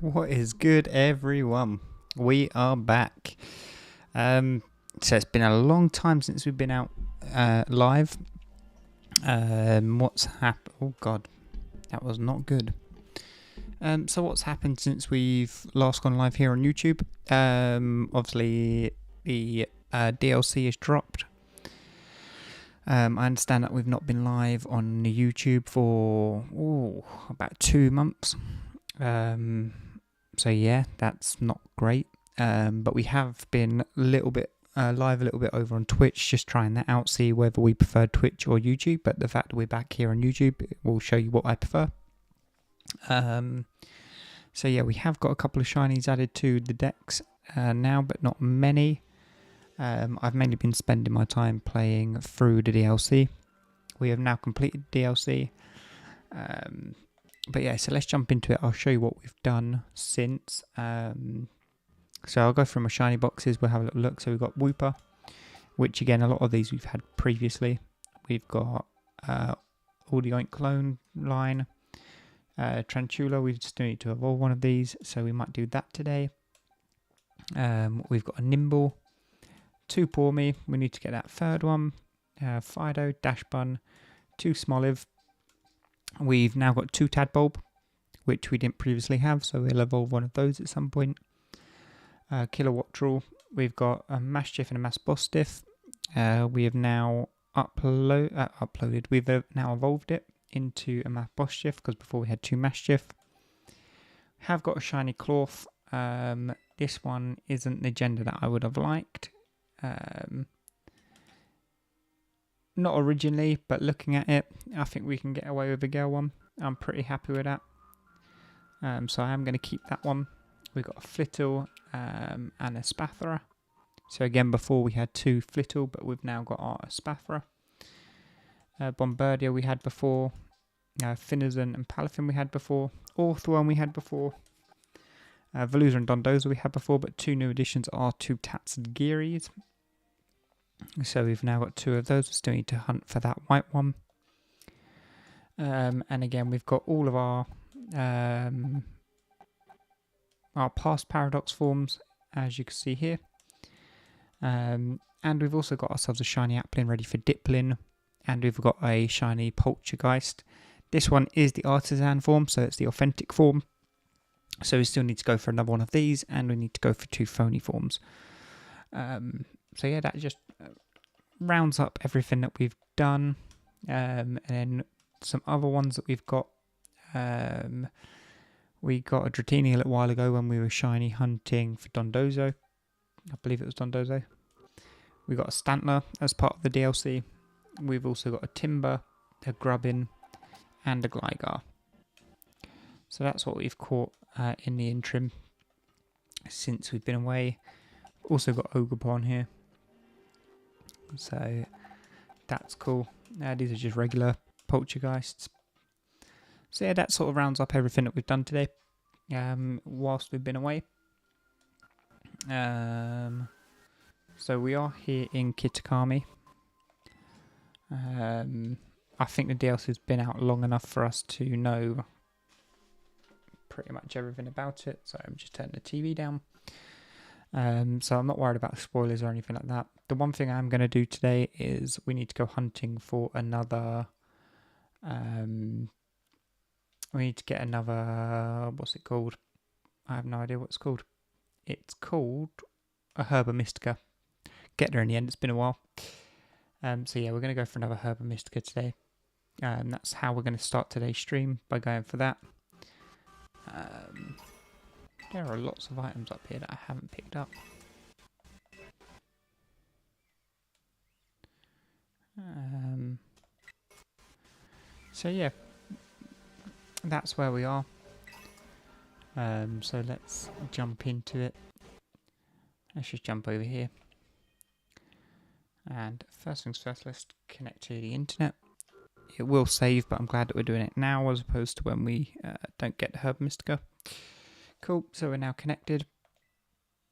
What is good, everyone? We are back. So it's been a long time since we've been out live. What's happened? Oh God, that was not good. So what's happened since we've last gone live here on YouTube? Obviously the DLC is dropped. I understand that we've not been live on YouTube for about 2 months. So yeah, that's not great. But we have been a little bit live a little bit over on Twitch, just trying that out, see whether we prefer Twitch or YouTube. But the fact that we're back here on YouTube, it will show you what I prefer. So yeah, we have got a couple of shinies added to the decks now, but not many. I've mainly been spending my time playing through the DLC. We have now completed DLC. But yeah, so let's jump into it. I'll show you what we've done since. So I'll go through my shiny boxes. We'll have a little look. So we've got Wooper, which again, a lot of these we've had previously. We've got all the Oink Clone line. Trantula, we still need to evolve one of these, so we might do that today. We've got a Nimble, 2 Pawmi, we need to get that third one. Fido, Dash Bun, 2 Smoliv. We've now got 2 Tadbulb, which we didn't previously have, so we'll evolve one of those at some point. Kilowattrel, we've got a Mastiff and a Masbostiff. We have now uploaded, we've now evolved it into a Masbostiff, because before we had 2 Mastiff. Have got a shiny Cloth. This one isn't the gender that I would have liked. Not originally, but looking at it, I think we can get away with a girl one. I'm pretty happy with that. So I am going to keep that one. We've got a Flittle and a Spathra. So again, before we had 2 Flittle, but we've now got our Spathra. Bombardier we had before. Finnegan and Palafin we had before. Orthworm we had before. Veluza and Dondoza we had before, but 2 new additions are 2 Tats and Gearys. So we've now got 2 of those. We still need to hunt for that white one. And again, we've got all of our past Paradox forms, as you can see here. And we've also got ourselves a shiny Applin ready for Diplin. And we've got a shiny Poltergeist. This one is the Artisan form, so it's the authentic form. So we still need to go for another one of these, and we need to go for 2 phony forms. So yeah, that just rounds up everything that we've done. And then some other ones that we've got. We got a Dratini a little while ago when we were shiny hunting for Dondozo. I believe it was Dondozo. We got a Stantler as part of the DLC. We've also got a Timber, a Grubbin, and a Gligar. So that's what we've caught in the interim since we've been away. Also got Ogerpon here. So that's cool. These are just regular Poltergeists. So yeah, that sort of rounds up everything that we've done today whilst we've been away. So we are here in Kitakami. I think the DLC has been out long enough for us to know pretty much everything about it. So I'm just turning the TV down. So I'm not worried about spoilers or anything like that. The one thing I'm going to do today is we need to go hunting for another... we need to get another... What's it called? I have no idea what it's called. It's called a Herba Mystica. Get there in the end. It's been a while. So yeah, we're going to go for another Herba Mystica today. That's how we're going to start today's stream, by going for that. There are lots of items up here that I haven't picked up. So yeah, that's where we are. So let's jump into it. Let's just jump over here. And first things first, let's connect to the internet. It will save, but I'm glad that we're doing it now as opposed to when we don't get the Herb Mystica. Cool, so we're now connected.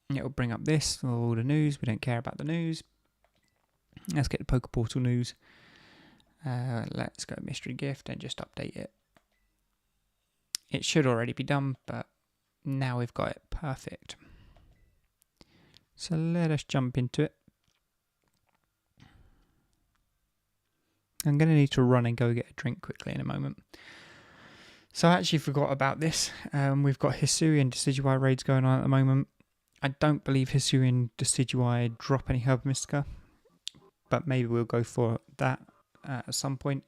It'll bring up this, all the news. We don't care about the news. Let's get the Poke Portal news. Let's go mystery gift and just update it. It should already be done, but Now we've got it. Perfect. So let us jump into it. I'm going to need to run and go get a drink quickly in a moment. So I actually forgot about this. We've got Hisui Decidueye raids going on at the moment. I don't believe Hisui and Decidueye drop any Herb Mystica, but maybe we'll go for that at some point.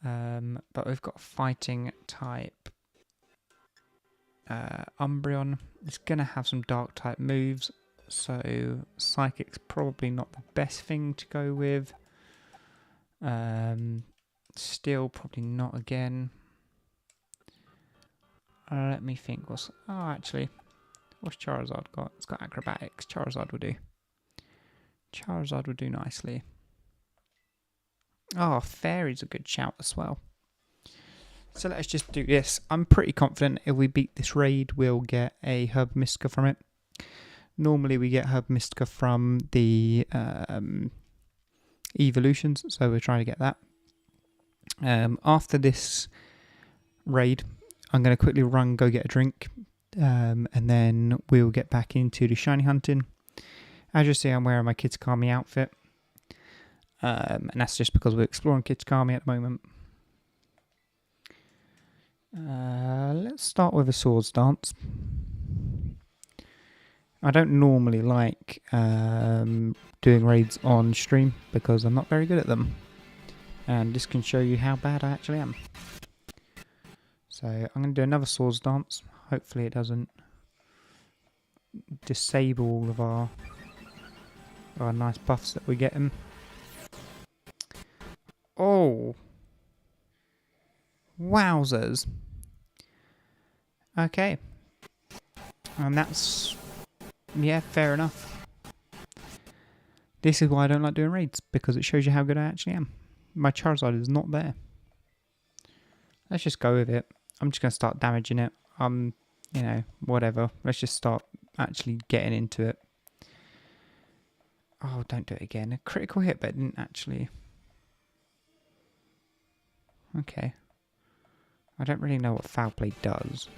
But we've got fighting type Umbreon. It's going to have some dark type moves, so Psychic's probably not the best thing to go with. Still probably not again. Let me think. Actually, what's Charizard got? It's got acrobatics. Charizard will do. Charizard will do nicely. Oh, Fairy's a good shout as well. So let's just do this. I'm pretty confident if we beat this raid, we'll get a Herb Mystica from it. Normally we get Herb Mystica from the evolutions, so we're trying to get that. After this raid, I'm going to quickly go get a drink, and then we'll get back into the shiny hunting. As you see, I'm wearing my Kids Kami outfit, and that's just because we're exploring Kids Kami at the moment. Let's start with a Swords Dance. I don't normally like doing raids on stream because I'm not very good at them, and this can show you how bad I actually am. So I'm going to do another Swords Dance. Hopefully it doesn't disable all of our nice buffs that we're getting. Oh! Wowzers. Okay. And that's... yeah, fair enough. This is why I don't like doing raids, because it shows you how good I actually am. My Charizard is not there. Let's just go with it. I'm just going to start damaging it. You know, whatever. Let's just start actually getting into it. Oh, don't do it again. A critical hit, but it didn't actually... okay. I don't really know what Foul Play does.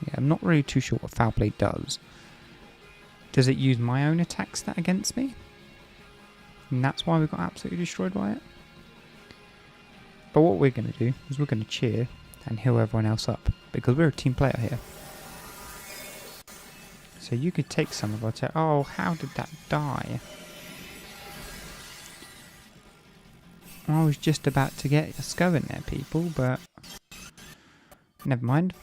Yeah, I'm not really too sure what Foul Play does. Does it use my own attack stat against me? And that's why we got absolutely destroyed by it? But what we're going to do is we're going to cheer and heal everyone else up, because we're a team player here. So you could take some of our attack. Oh, how did that die? I was just about to get us going there, people, but never mind.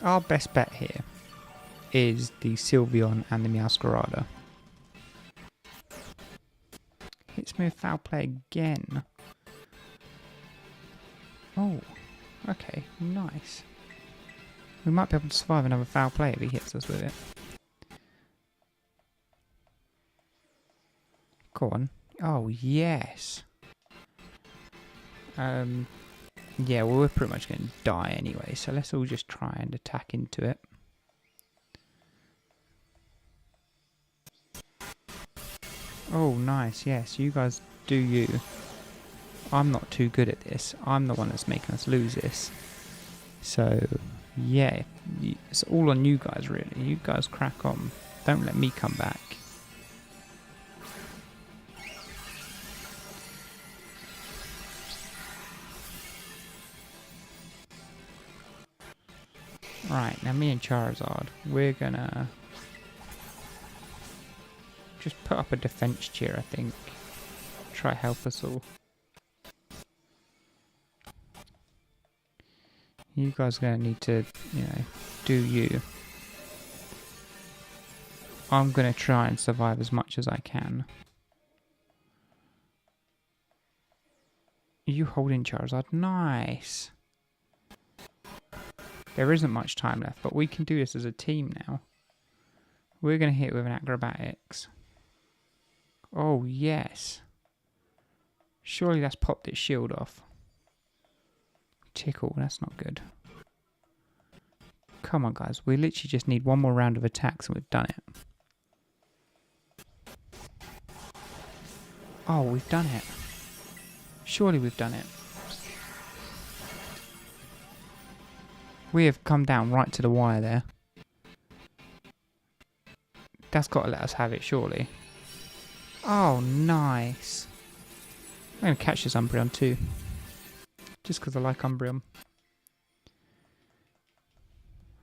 Our best bet here is the Sylveon and the Meowscarada. Hits me with Foul Play again. Oh, okay, nice. We might be able to survive another Foul Play if he hits us with it. Go on. Oh, yes. Yeah, well, we're pretty much going to die anyway, so let's all just try and attack into it. Oh, nice, yes, you guys do you. I'm not too good at this. I'm the one that's making us lose this. So, yeah, it's all on you guys, really. You guys crack on. Don't let me come back. Right, now me and Charizard, we're gonna just put up a defense cheer, I think. Try help us all. You guys are gonna need to, you know, do you. I'm gonna try and survive as much as I can. You holding Charizard? Nice! There isn't much time left, but we can do this as a team now. We're going to hit with an acrobatics. Oh, yes. Surely that's popped its shield off. Tickle, that's not good. Come on, guys. We literally just need one more round of attacks and we've done it. Oh, we've done it. Surely we've done it. We have come down right to the wire there. That's got to let us have it, surely. Oh, nice. I'm going to catch this Umbreon too. Just because I like Umbreon.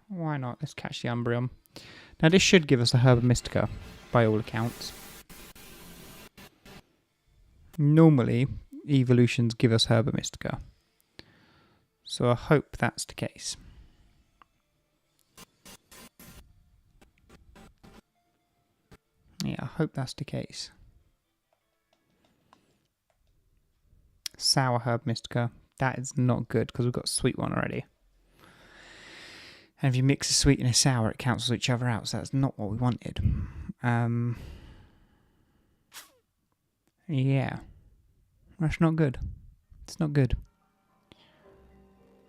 Why not? Let's catch the Umbreon. Now this should give us a Herba Mystica, by all accounts. Normally, evolutions give us Herba Mystica. So I hope that's the case. Yeah, I hope that's the case. Sour Herb Mystica. That is not good because we've got a sweet one already. And if you mix a sweet and a sour, it cancels each other out, so that's not what we wanted. Yeah. That's not good. It's not good.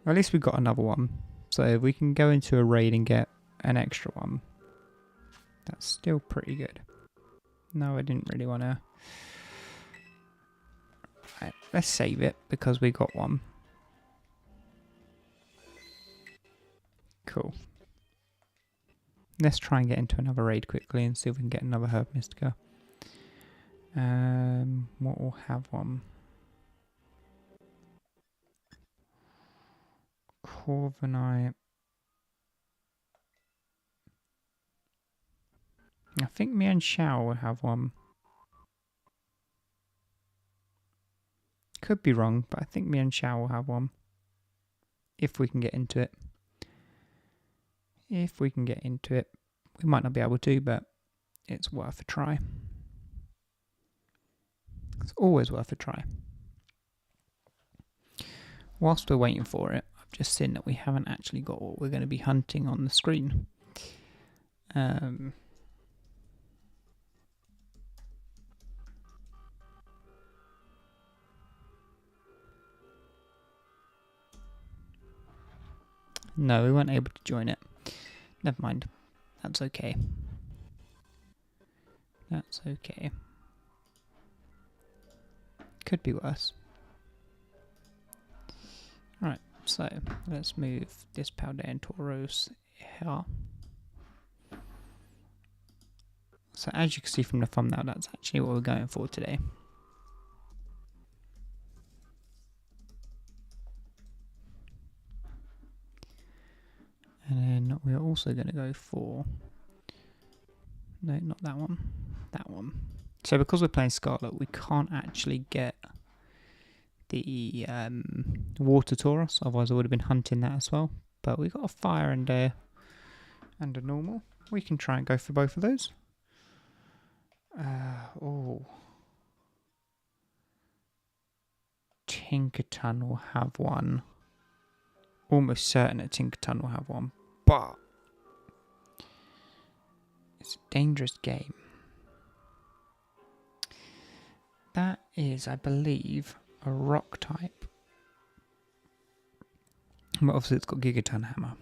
Well, at least we've got another one. So if we can go into a raid and get an extra one, that's still pretty good. No, I didn't really want to. Right, let's save it because we got one. Cool. Let's try and get into another raid quickly and see if we can get another Herb Mystica. What will have one? Corviknight. I think me and Shao will have one. Could be wrong, but I think me and Shao will have one. If we can get into it. If we can get into it. We might not be able to, but it's worth a try. It's always worth a try. Whilst we're waiting for it, I've just seen that we haven't actually got what we're going to be hunting on the screen. No, we weren't able to join it. Never mind. That's okay. That's okay. Could be worse. Right, so let's move this Paldean Tauros here. So as you can see from the thumbnail, that's actually what we're going for today. And then we're also going to go for... No, not that one. That one. So because we're playing Scarlet, we can't actually get the Water Tauros. Otherwise I would have been hunting that as well. But we've got a Fire and a normal. We can try and go for both of those. Tinkerton will have one. Almost certain that Tinkerton will have one. But it's a dangerous game. That is, I believe, a rock type. But obviously it's got Gigaton Hammer.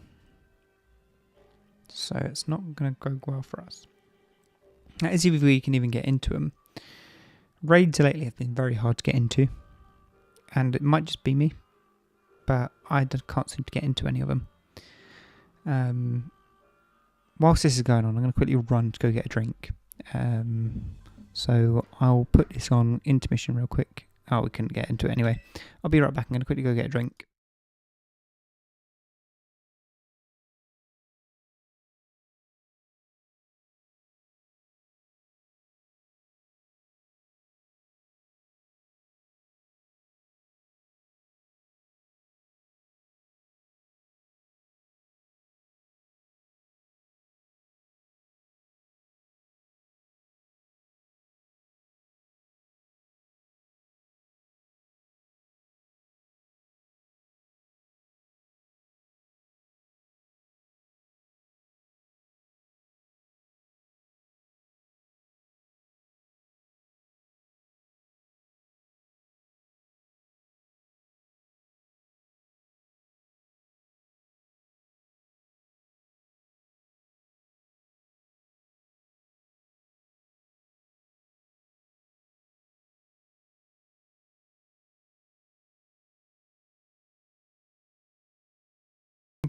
So it's not going to go well for us. That is if we can even get into them. Raids lately have been very hard to get into. And it might just be me. But I can't seem to get into any of them. Whilst this is going on, I'm going to quickly run to go get a drink. So I'll put this on intermission real quick. Oh, we couldn't get into it anyway. I'll be right back. I'm going to quickly go get a drink.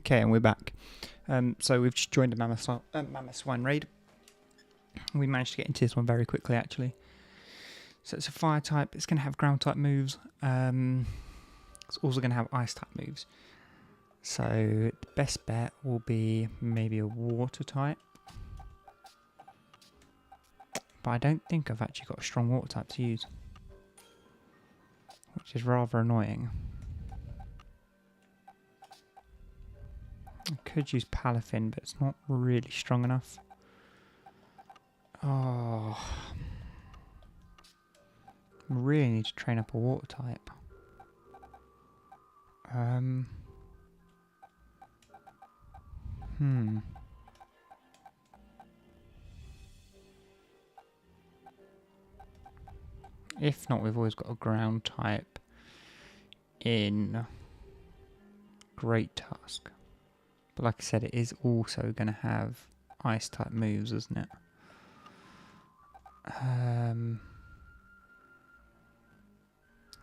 Okay, and we're back. So we've just joined a Mammoth Swine raid. We managed to get into this one very quickly, actually. So it's a fire type. It's going to have ground type moves. It's also going to have ice type moves. So the best bet will be maybe a water type. But I don't think I've actually got a strong water type to use, which is rather annoying. I could use Palafin, but it's not really strong enough. Oh, I really need to train up a water type. If not, we've always got a ground type in Great Tusk. But like I said, it is also going to have ice type moves, isn't it?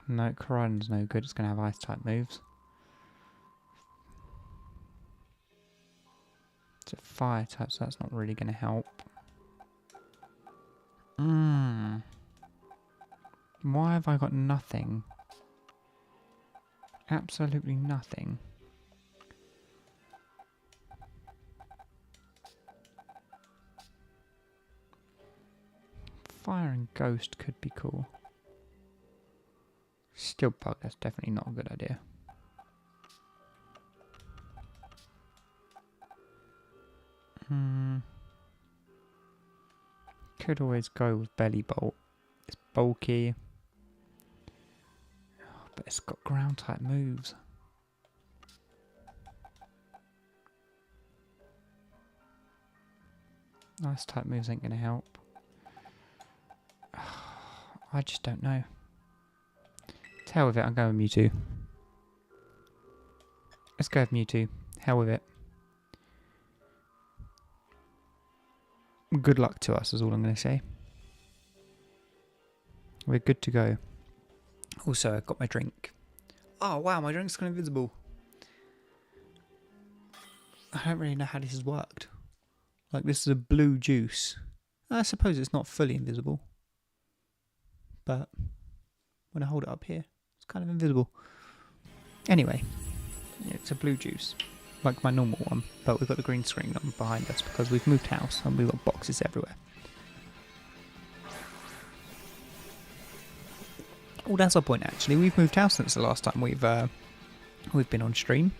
No, Koraidon's no good. It's going to have ice type moves. It's a fire type, so that's not really going to help. Why have I got nothing? Absolutely nothing. Fire and Ghost could be cool. Still Bug, that's definitely not a good idea. Could always go with Belly Bolt. It's bulky. But it's got ground type moves. Ice type moves ain't going to help. I just don't know. To hell with it, I'm going with Mewtwo. Let's go with Mewtwo. Hell with it. Good luck to us is all I'm going to say. We're good to go. Also, I've got my drink. Oh wow, my drink's gone invisible. I don't really know how this has worked. Like, this is a blue juice. I suppose it's not fully invisible. But when I hold it up here, it's kind of invisible. Anyway, it's a blue juice, like my normal one, but we've got the green screen on behind us because we've moved house and we've got boxes everywhere. Well, that's our point actually. We've moved house since the last time we've been on stream.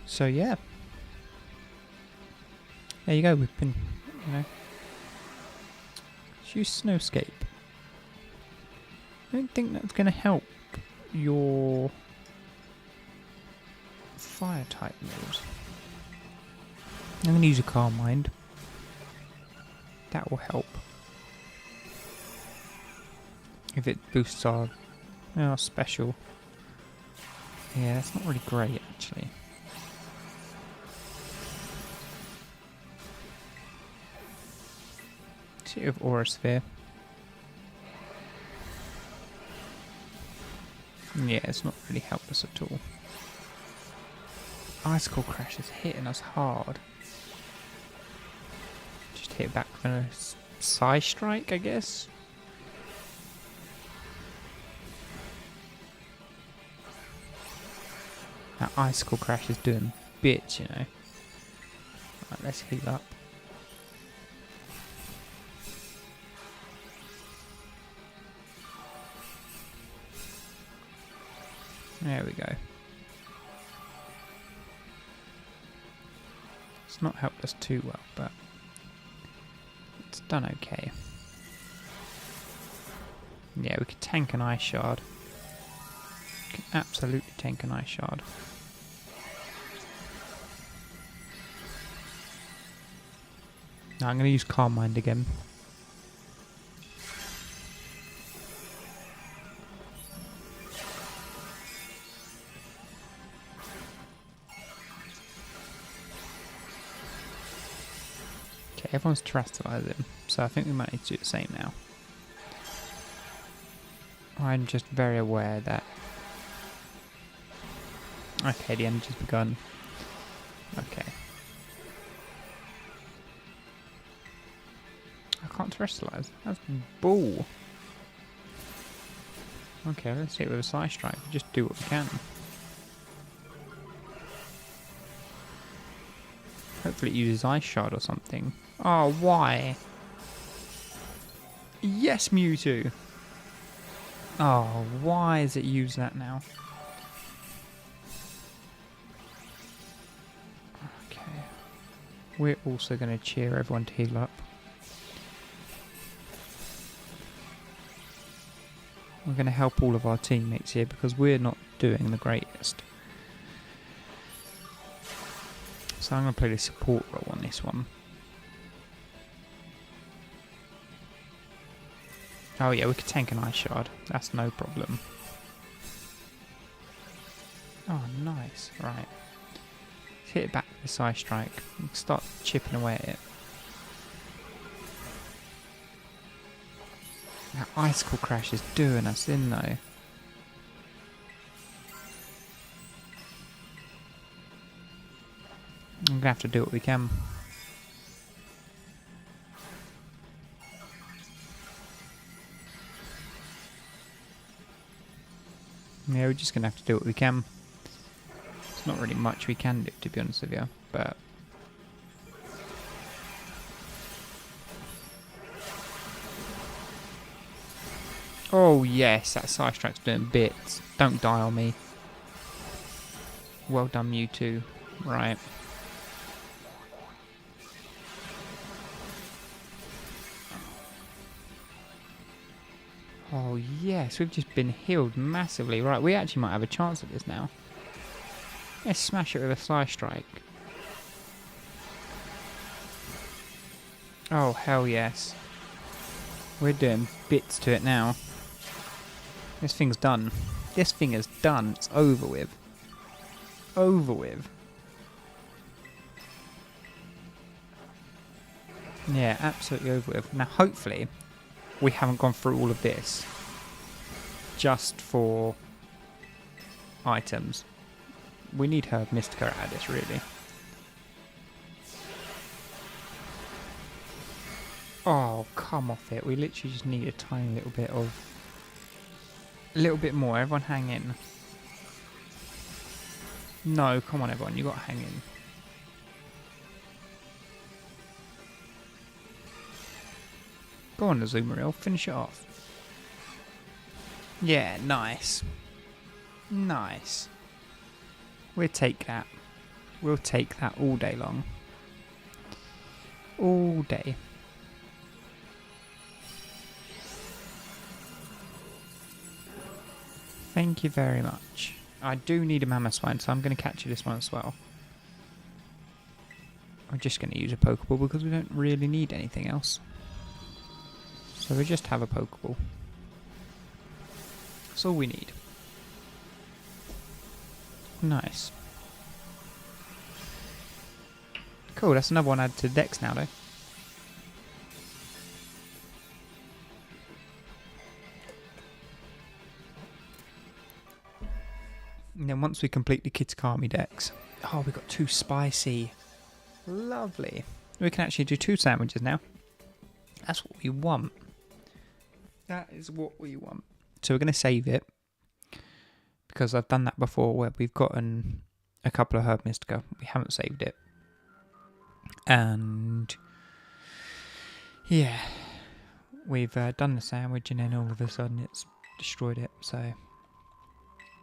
So yeah, there you go. We've been, let's use Snowscape. I don't think that's going to help your fire type moves. I'm going to use a Calm Mind. That will help. If it boosts our special. Yeah, that's not really great actually. See if Aura Sphere. Yeah, it's not really helped us at all. Icicle Crash is hitting us hard. Just hit back with a Psy Strike, I guess. That Icicle Crash is doing bits, Right, let's heal up. There we go. It's not helped us too well, but it's done okay. Yeah, we could tank an Ice Shard. We can absolutely tank an Ice Shard. Now I'm going to use Calm Mind again. Everyone's terrestrialized him, so I think we might need to do the same now. I'm just very aware that... Okay, the energy's begun. Okay. I can't terrestrialize. That's bull. Okay, let's hit it with a side strike. Just do what we can. Hopefully it uses Ice Shard or something. Oh, why? Yes, Mewtwo! Oh, why does it use that now? Okay. We're also going to cheer everyone to heal up. We're going to help all of our teammates here because we're not doing the greatest. So I'm going to play the support role on this one. Oh yeah, we could tank an Ice Shard. That's no problem. Oh, nice. Right. Let's hit it back with the Side Strike. Start chipping away at it. That Icicle Crash is doing us in though. I'm going to have to do what we can. Yeah, we're just going to have to do what we can. There's not really much we can do, to be honest with you, but... Oh yes, that Side Strike's doing bits. Don't die on me. Well done, Mewtwo. Right. Oh yes, we've just been healed massively. Right, we actually might have a chance at this now. Let's smash it with a Side Strike. Oh hell yes. We're doing bits to it now. This thing's done. This thing is done. It's over with. Over with. Yeah, absolutely over with. Now hopefully we haven't gone through all of this just for items. We need Herb Mystica out of this, really. Oh, come off it. We literally just need a tiny little bit of... A little bit more. Everyone hang in. No, come on everyone. You got to hang in. Go on, Azumarill. Finish it off. Yeah, nice. Nice. We'll take that. We'll take that all day long. All day. Thank you very much. I do need a Mamoswine, so I'm going to catch you this one as well. I'm just going to use a Pokeball because we don't really need anything else. So we just have a Pokeball. That's all we need. Nice. Cool, that's another one added to the decks now though. And then once we complete the Kitakami decks... Oh, we've got 2 spicy. Lovely. We can actually do 2 sandwiches now. That's what we want. That is what we want. So we're going to save it. Because I've done that before where we've gotten a couple of Herb Mystica. We haven't saved it. And... yeah. We've done the sandwich and then all of a sudden it's destroyed it. So...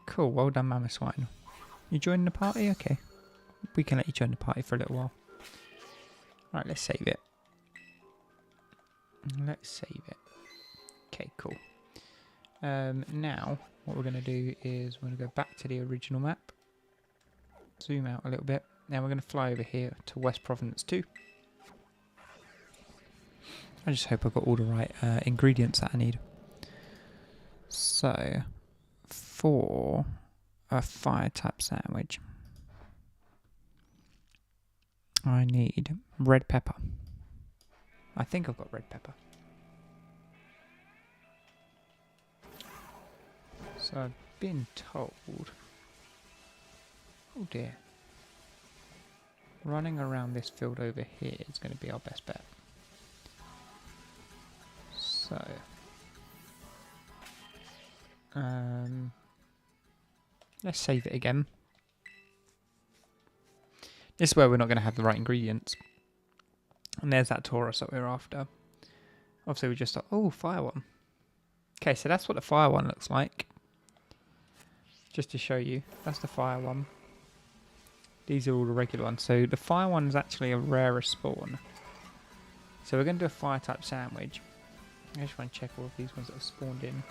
Cool, well done Mamoswine. You joining the party? Okay. We can let you join the party for a little while. Right, let's save it. Let's save it. Okay, cool. Now, what we're going to do is we're going to go back to the original map. Zoom out a little bit. Now we're going to fly over here to West Province 2. I just hope I've got all the right ingredients that I need. So... for a fire type sandwich, I need red pepper. I think I've got red pepper. So I've been told... oh dear. running around this field over here is going to be our best bet. So, let's save it again. This is where we're not going to have the right ingredients. And there's that Taurus that we're after. Obviously we just thought, oh, fire one. Okay, so that's what the fire one looks like. Just to show you, that's the fire one. These are all the regular ones. So the fire one is actually a rarer spawn. So we're going to do a fire type sandwich. I just want to check all of these ones that have spawned in.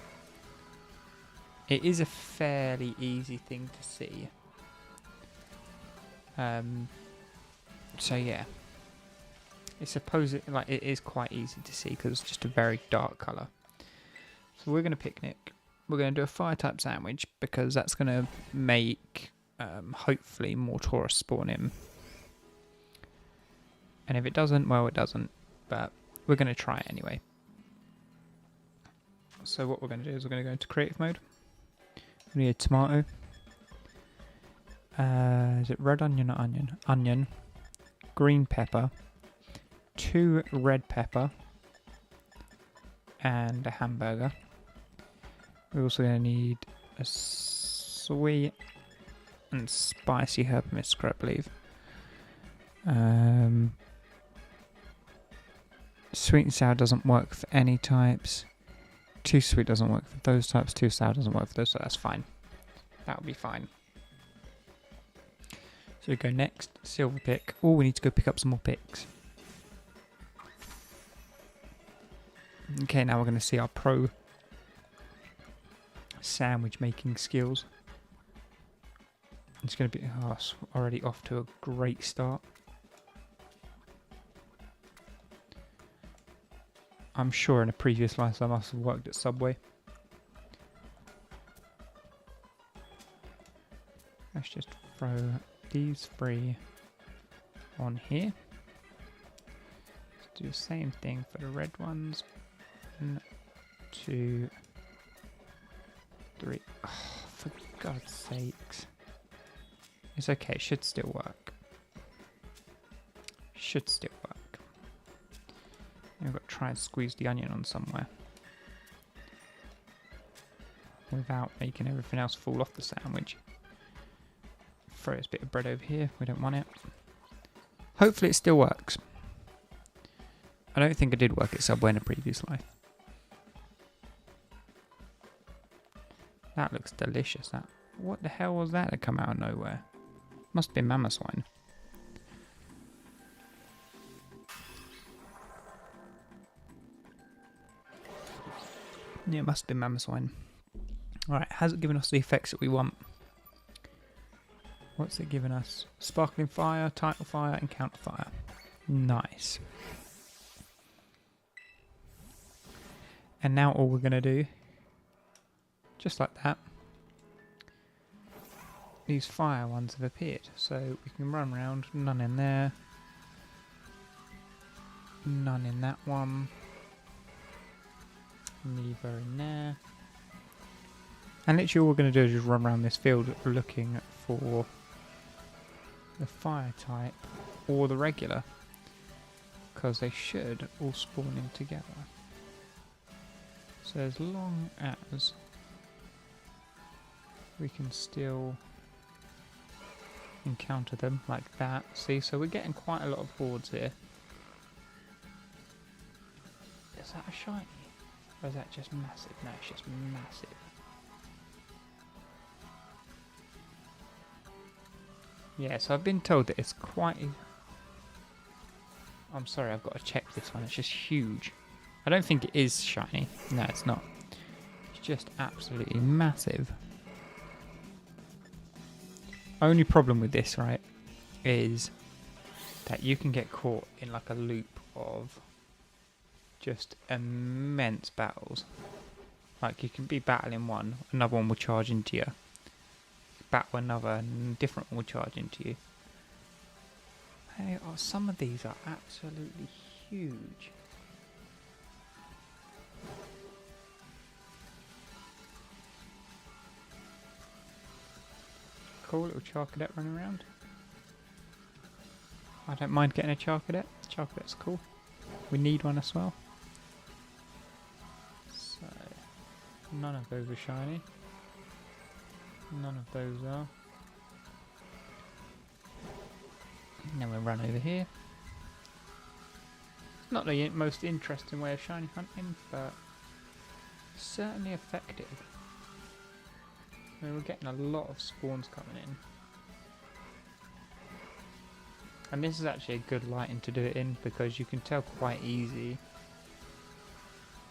It is a fairly easy thing to see. So yeah. It's like it is quite easy to see because it's just a very dark colour. So we're going to picnic. We're going to do a fire type sandwich because that's going to make hopefully more Taurus spawn in. And if it doesn't, well it doesn't. But we're going to try it anyway. So what we're going to do is we're going to go into creative mode. We need a tomato. Is it red onion or onion? Onion. Green pepper. 2 red pepper. And a hamburger. We're also going to need a sweet and spicy herb mixture, I believe. Sweet and sour doesn't work for any types. Too sweet doesn't work for those types. Too sour doesn't work for those, so that's fine. That'll be fine. So we go next, silver pick. Oh, we need to go pick up some more picks. Okay, now we're going to see our pro sandwich making skills. It's going to be already off to a great start. I'm sure in a previous life I must have worked at Subway. Let's just throw these 3 on here. Let's do the same thing for the red ones. 1, 2, 3. Oh, for God's sakes. It's okay, should still work. Should still work. I've got to try and squeeze the onion on somewhere without making everything else fall off the sandwich. Throw this bit of bread over here, we don't want it. Hopefully it still works. I don't think I did work at Subway in a previous life. That looks delicious. That. What the hell was that come out of nowhere? Must have been mama swine. Yeah, it must have been mama swine. Alright, has it given us the effects that we want? What's it given us? Sparkling fire, tidal fire, and counter fire. Nice. And now all we're going to do, just like that, these fire ones have appeared. So we can run around, none in there, none in that one. Neither in there. And literally all we're going to do is just run around this field looking for the fire type or the regular, because they should all spawn in together. So as long as we can still encounter them like that. See, so we're getting quite a lot of boards here. Is that a shiny? Or is that just massive? No, it's just massive. Yeah, so I've been told that it's quite... I'm sorry, I've got to check this one. It's just huge. I don't think it is shiny. No, it's not. It's just absolutely massive. Only problem with this, right, is that you can get caught in like a loop of just immense battles. Like you can be battling one, another one will charge into you. Battle another, and a different one will charge into you. Hey, oh, some of these are absolutely huge. Cool little char cadet running around. I don't mind getting a Charcadet. Charcadet's cool. We need one as well. So, none of those are shiny. None of those are. And then we'll run over here. Not the most interesting way of shiny hunting, but certainly effective. I mean, we're getting a lot of spawns coming in. And this is actually a good lighting to do it in, because you can tell quite easy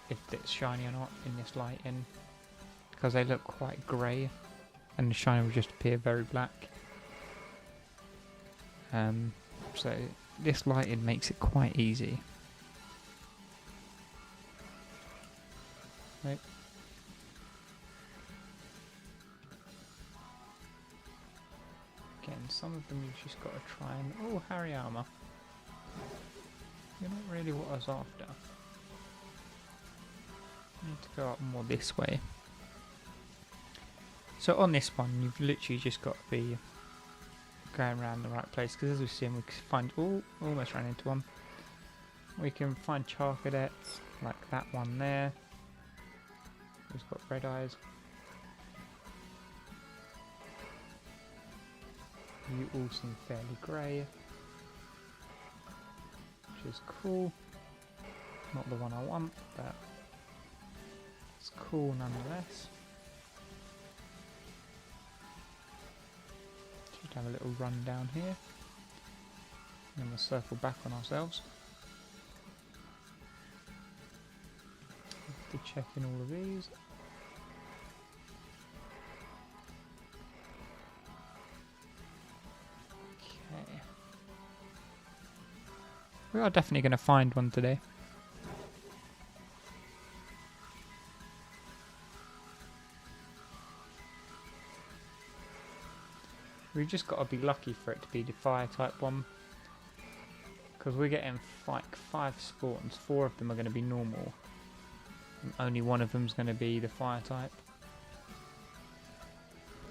if it's shiny or not in this lighting, because they look quite grey and the shiny will just appear very black. So this lighting makes it quite easy. Right. Again, some of them you've just got to try and... Oh, Hariyama. You're not really what I was after. I need to go up more this way. So on this one, you've literally just got to be going around the right place, because as we've seen, we can find... Oh, almost ran into one. We can find Charcadets, like that one there. Who's got red eyes. You all seem fairly grey, which is cool. Not the one I want, but it's cool nonetheless. Just have a little run down here, and then we'll circle back on ourselves. Have to check in all of these. Okay. We are definitely going to find one today. We've just got to be lucky for it to be the fire type one, because we're getting like 5 spawns. 4 of them are going to be normal, and only one of them is going to be the fire type.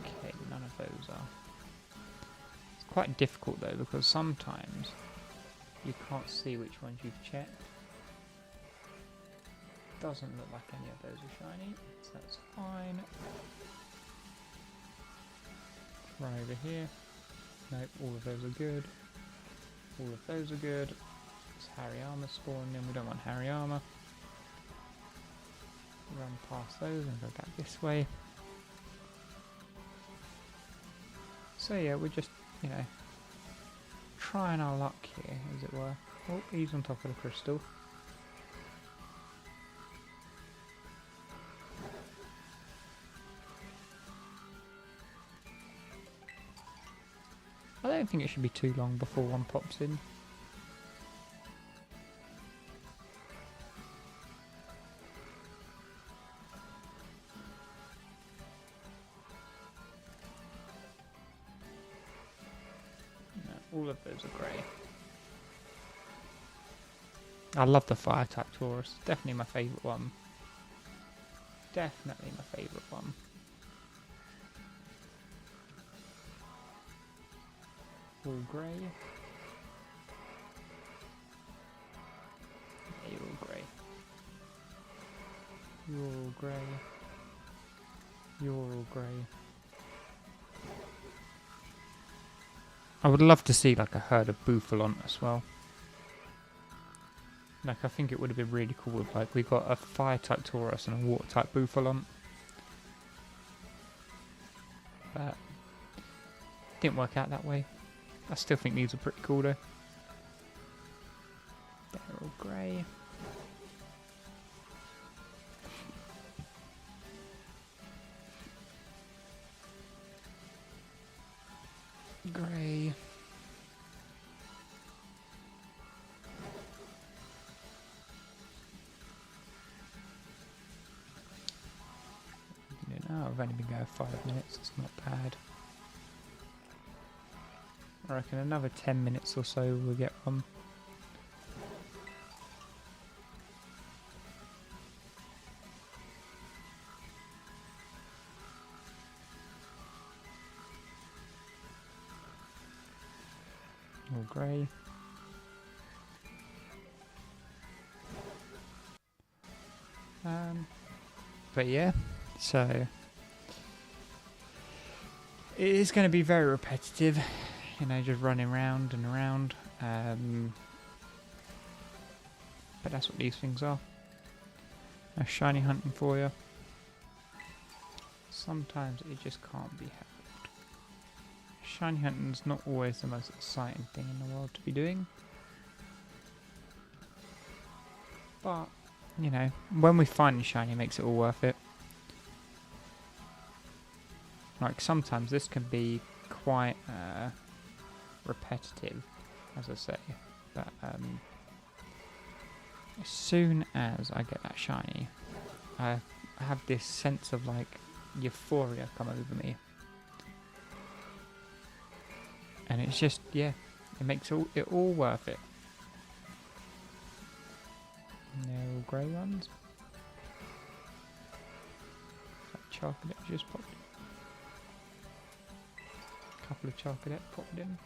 Okay, none of those are. It's quite difficult though, because sometimes you can't see which ones you've checked. Doesn't look like any of those are shiny, so that's fine. Run over here. Nope, all of those are good. All of those are good. It's Hariyama spawning in, we don't want Hariyama. Run past those and go back this way. So yeah, we're just, you know, trying our luck here, as it were. Oh, he's on top of the crystal. I don't think it should be too long before one pops in. No, all of those are grey. I love the fire type Taurus. Definitely my favourite one. Definitely my favourite one. All grey. Yeah, you're all grey. You're all grey. You're all grey. I would love to see like a herd of Bouffalon as well. Like, I think it would have been really cool if like we got a fire type Taurus and a water type Bouffalon. But didn't work out that way. I still think these are pretty cool though. They're all grey. Grey. Oh, I've only been going 5 minutes, it's not bad. I reckon another 10 minutes or so we'll get one. All grey. But yeah, so it is going to be very repetitive, you know, just running round and around. But that's what these things are. A shiny hunting for you. Sometimes it just can't be helped. Shiny hunting's not always the most exciting thing in the world to be doing. But, you know, when we find a shiny, it makes it all worth it. Like, sometimes this can be quite repetitive, as I say. But, as soon as I get that shiny, I have this sense of, like, euphoria come over me. And it's just, yeah, it makes it all worth it. No grey ones. That Chocolate just popped in. Couple of Chocolate popped in.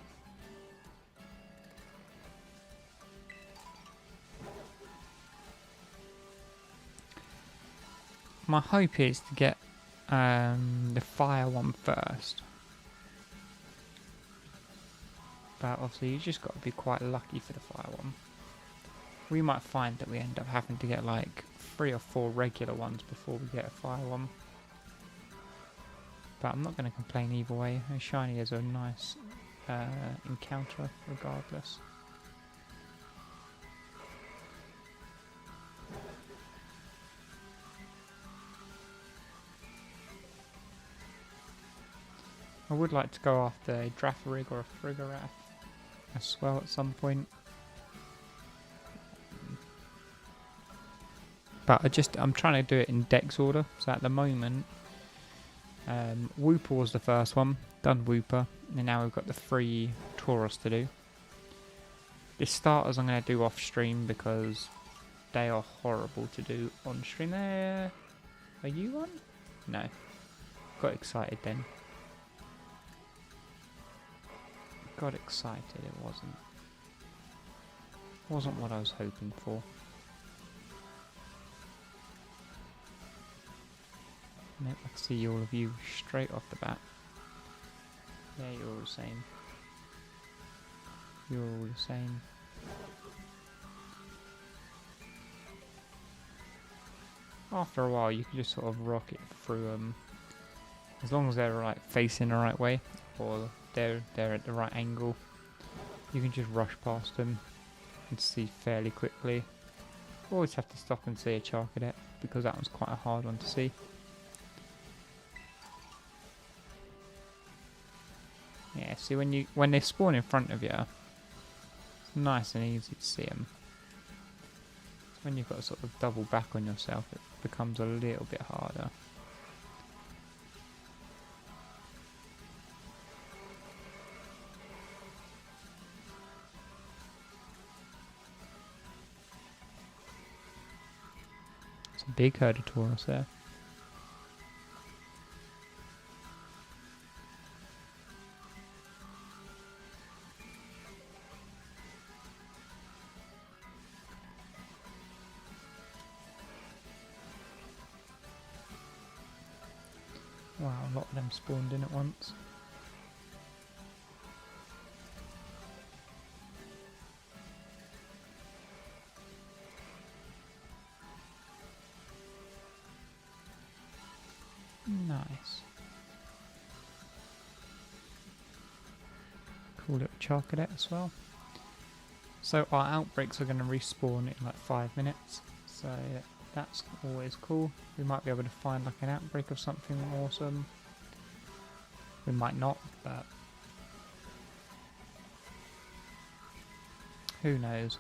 My hope is to get the fire one first. But obviously you just got to be quite lucky for the fire one. We might find that we end up having to get like 3 or 4 regular ones before we get a fire one. But I'm not going to complain either way. A shiny is a nice encounter regardless. I would like to go after a Drafarig or a Frigarath as well at some point. But I'm trying to do it in dex order. So at the moment, Wooper was the first one. Done Wooper. And now we've got the 3 Tauros to do. The starters I'm going to do off stream because they are horrible to do on stream. Are you on? No. Got excited then. Got excited, it wasn't what I was hoping for. Nope, I can see all of you straight off the bat. Yeah, you're all the same. You're all the same. After a while you can just sort of rocket through them. As long as they're like facing the right way, or they're at the right angle, you can just rush past them and see fairly quickly. Always have to stop and see a Charcadet because that one's quite a hard one to see. Yeah, see when they spawn in front of you, it's nice and easy to see them. When you've got to sort of double back on yourself, it becomes a little bit harder. It's a big herd of Tauros there. Wow, a lot of them spawned in at once. Nice. Cool little Charcadet as well. So our outbreaks are going to respawn in like 5 minutes. So that's always cool. We might be able to find like an outbreak of something awesome. We might not, but who knows.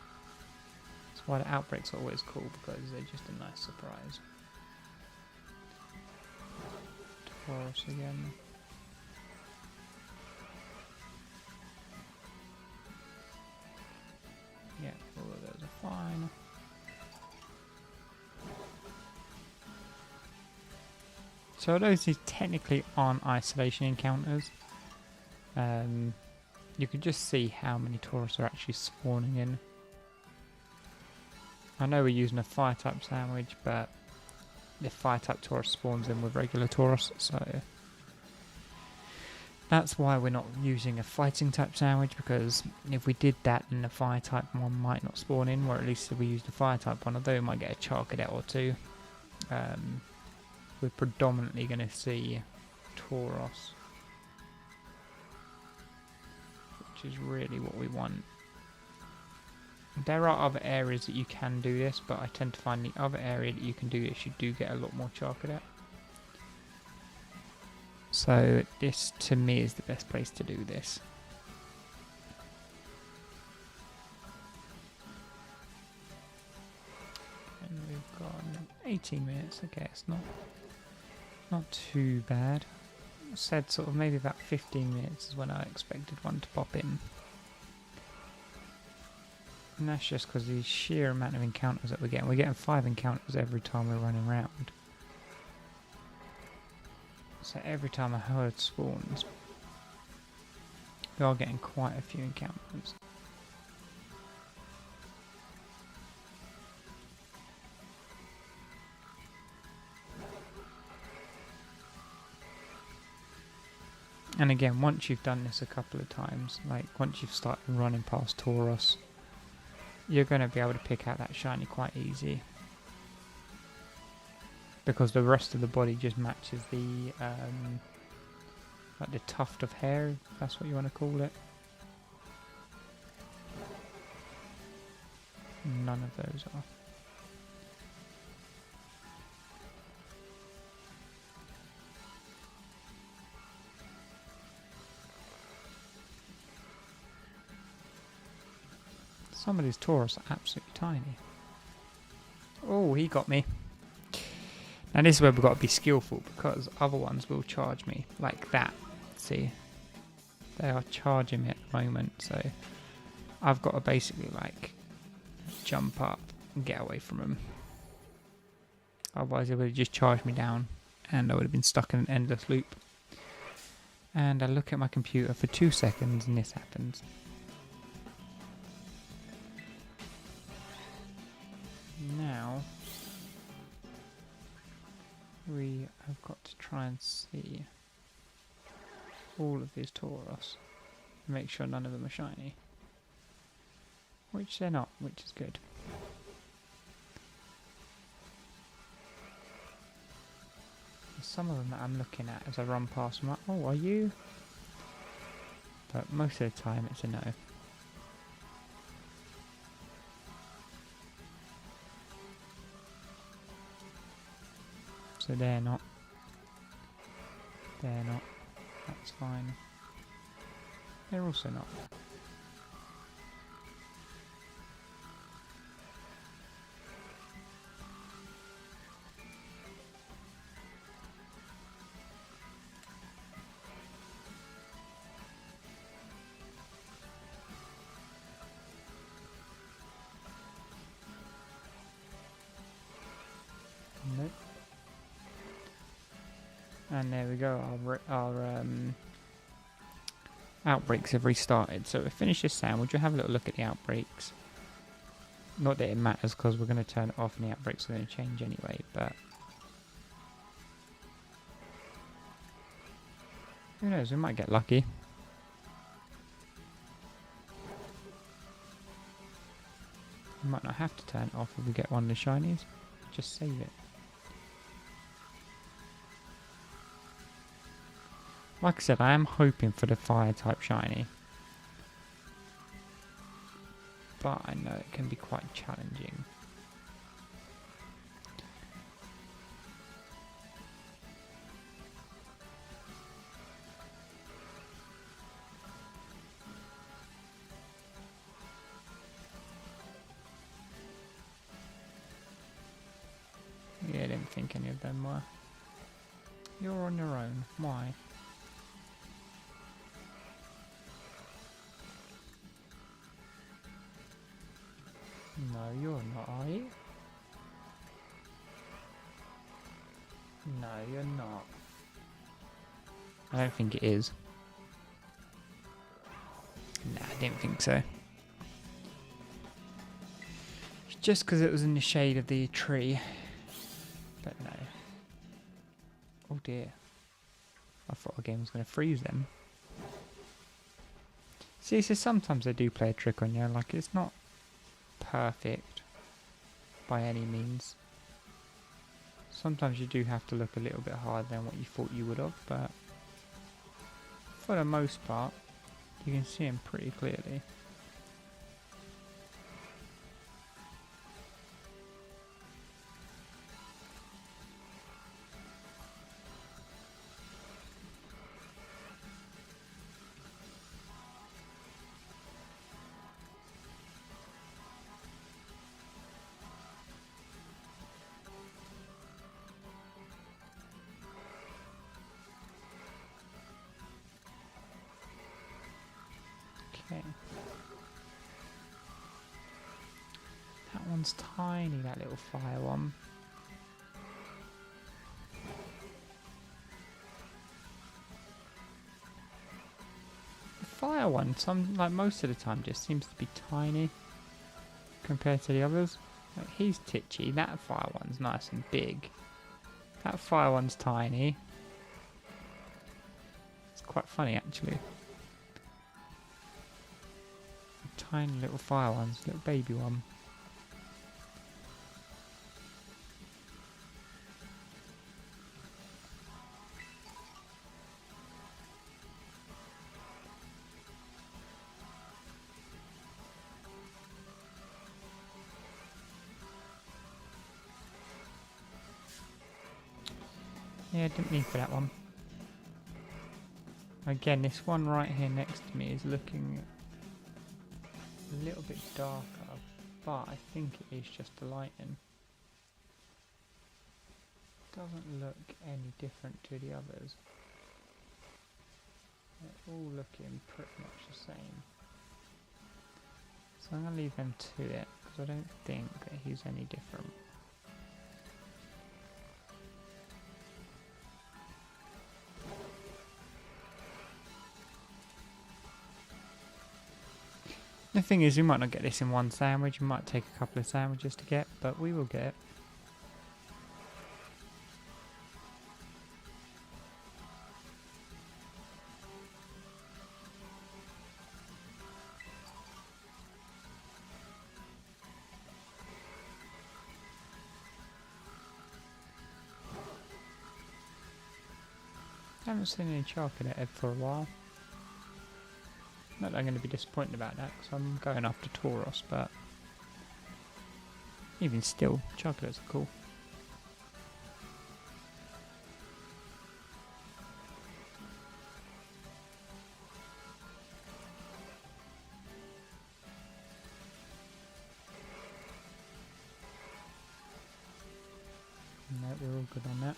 That's why the outbreaks are always cool, because they're just a nice surprise. Tauros again. Yeah, all of those are fine. So those technically aren't isolation encounters. You can just see how many Tauros are actually spawning in. I know we're using a fire type sandwich, but the fire type Taurus spawns in with regular Taurus, so that's why we're not using a fighting type sandwich, because if we did that then the fire type one might not spawn in, or at least if we used a fire type one, although we might get a Char Cadet or two, we're predominantly going to see Tauros, which is really what we want. There are other areas that you can do this, but I tend to find the other area that you can do this, you do get a lot more Char Cadet. So this, to me, is the best place to do this. And we've got 18 minutes. Okay, it's not too bad. I said sort of maybe about 15 minutes is when I expected one to pop in. And that's just because the sheer amount of encounters that we're getting. We're getting 5 encounters every time we're running around. So every time a herd spawns, we are getting quite a few encounters. And again, once you've done this a couple of times, like once you've started running past Tauros, you're going to be able to pick out that shiny quite easy. Because the rest of the body just matches the, like the tuft of hair, if that's what you want to call it. None of those are. Some of these Tauros are absolutely tiny. Oh, he got me. Now this is where we've got to be skillful, because other ones will charge me like that. See, they are charging me at the moment, so I've got to basically like jump up and get away from them. Otherwise they would have just charged me down and I would have been stuck in an endless loop. And I look at my computer for 2 seconds and this happens. Now we have got to try and see all of these Tauros and make sure none of them are shiny, which they're not, which is good. Some of them that I'm looking at as I run past them, like, oh, are you? But most of the time it's a no. So they're not. They're not. That's fine. They're also not. Nope. And there we go, our outbreaks have restarted. So we finish this sandwich, we'll have a little look at the outbreaks. Not that it matters, because we're going to turn it off and the outbreaks are going to change anyway, but who knows, we might get lucky. We might not have to turn it off if we get one of the shinies. Just save it. Like I said, I am hoping for the fire type shiny, but I know it can be quite challenging. Yeah, I didn't think any of them were. You're on your own. Why? No, you're not, are you? No, you're not. I don't think it is. Nah, I didn't think so. Just because it was in the shade of the tree. But no. Oh dear. I thought the game was going to freeze them. See, so sometimes they do play a trick on you. Like, it's not perfect by any means. Sometimes you do have to look a little bit harder than what you thought you would have, but for the most part, you can see them pretty clearly. Okay. That one's tiny, that little fire one. The fire one, like most of the time, just seems to be tiny compared to the others. Like, he's titchy. That fire one's nice and big. That fire one's tiny. It's quite funny, actually. Tiny little fire ones, little baby one. Yeah, didn't mean for that one. Again, this one right here next to me is looking a little bit darker, but I think it is just the lighting. Doesn't look any different to the others. They're all looking pretty much the same. So I'm going to leave them to it, because I don't think that he's any different. The thing is, we might not get this in one sandwich, we might take a couple of sandwiches to get, but we will get it. I haven't seen any chocolate egg for a while. Not that I'm going to be disappointed about that, because I'm going after Tauros, but even still, chocolates are cool. No, we're all good on that.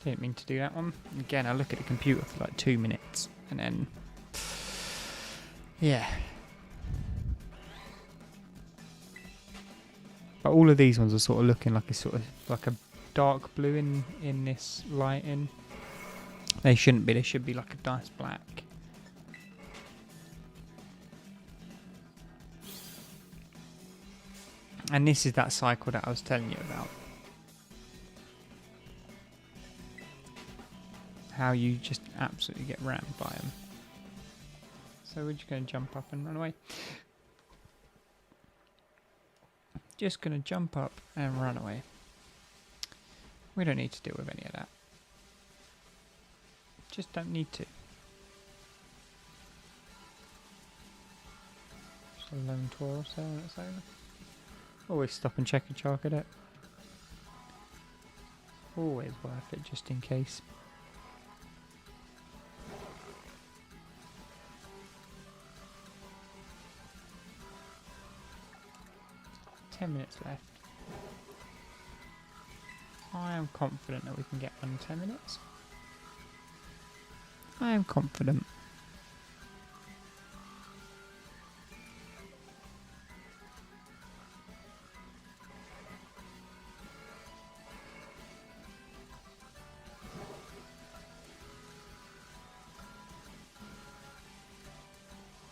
Didn't mean to do that one. Again, I look at the computer for like 2 minutes and then, yeah. But all of these ones are sort of looking like a sort of like a dark blue in this lighting. They shouldn't be. They should be like a nice black. And this is that cycle that I was telling you about. How you just absolutely get rammed by them. So we're just going to jump up and run away. Just going to jump up and run away. We don't need to deal with any of that. Just don't need to. Just a lone Tauros there when it's over. Always stop and check a Charcadet. Always worth it just in case. Minutes left. I am confident that we can get 1 in 10 minutes. I am confident.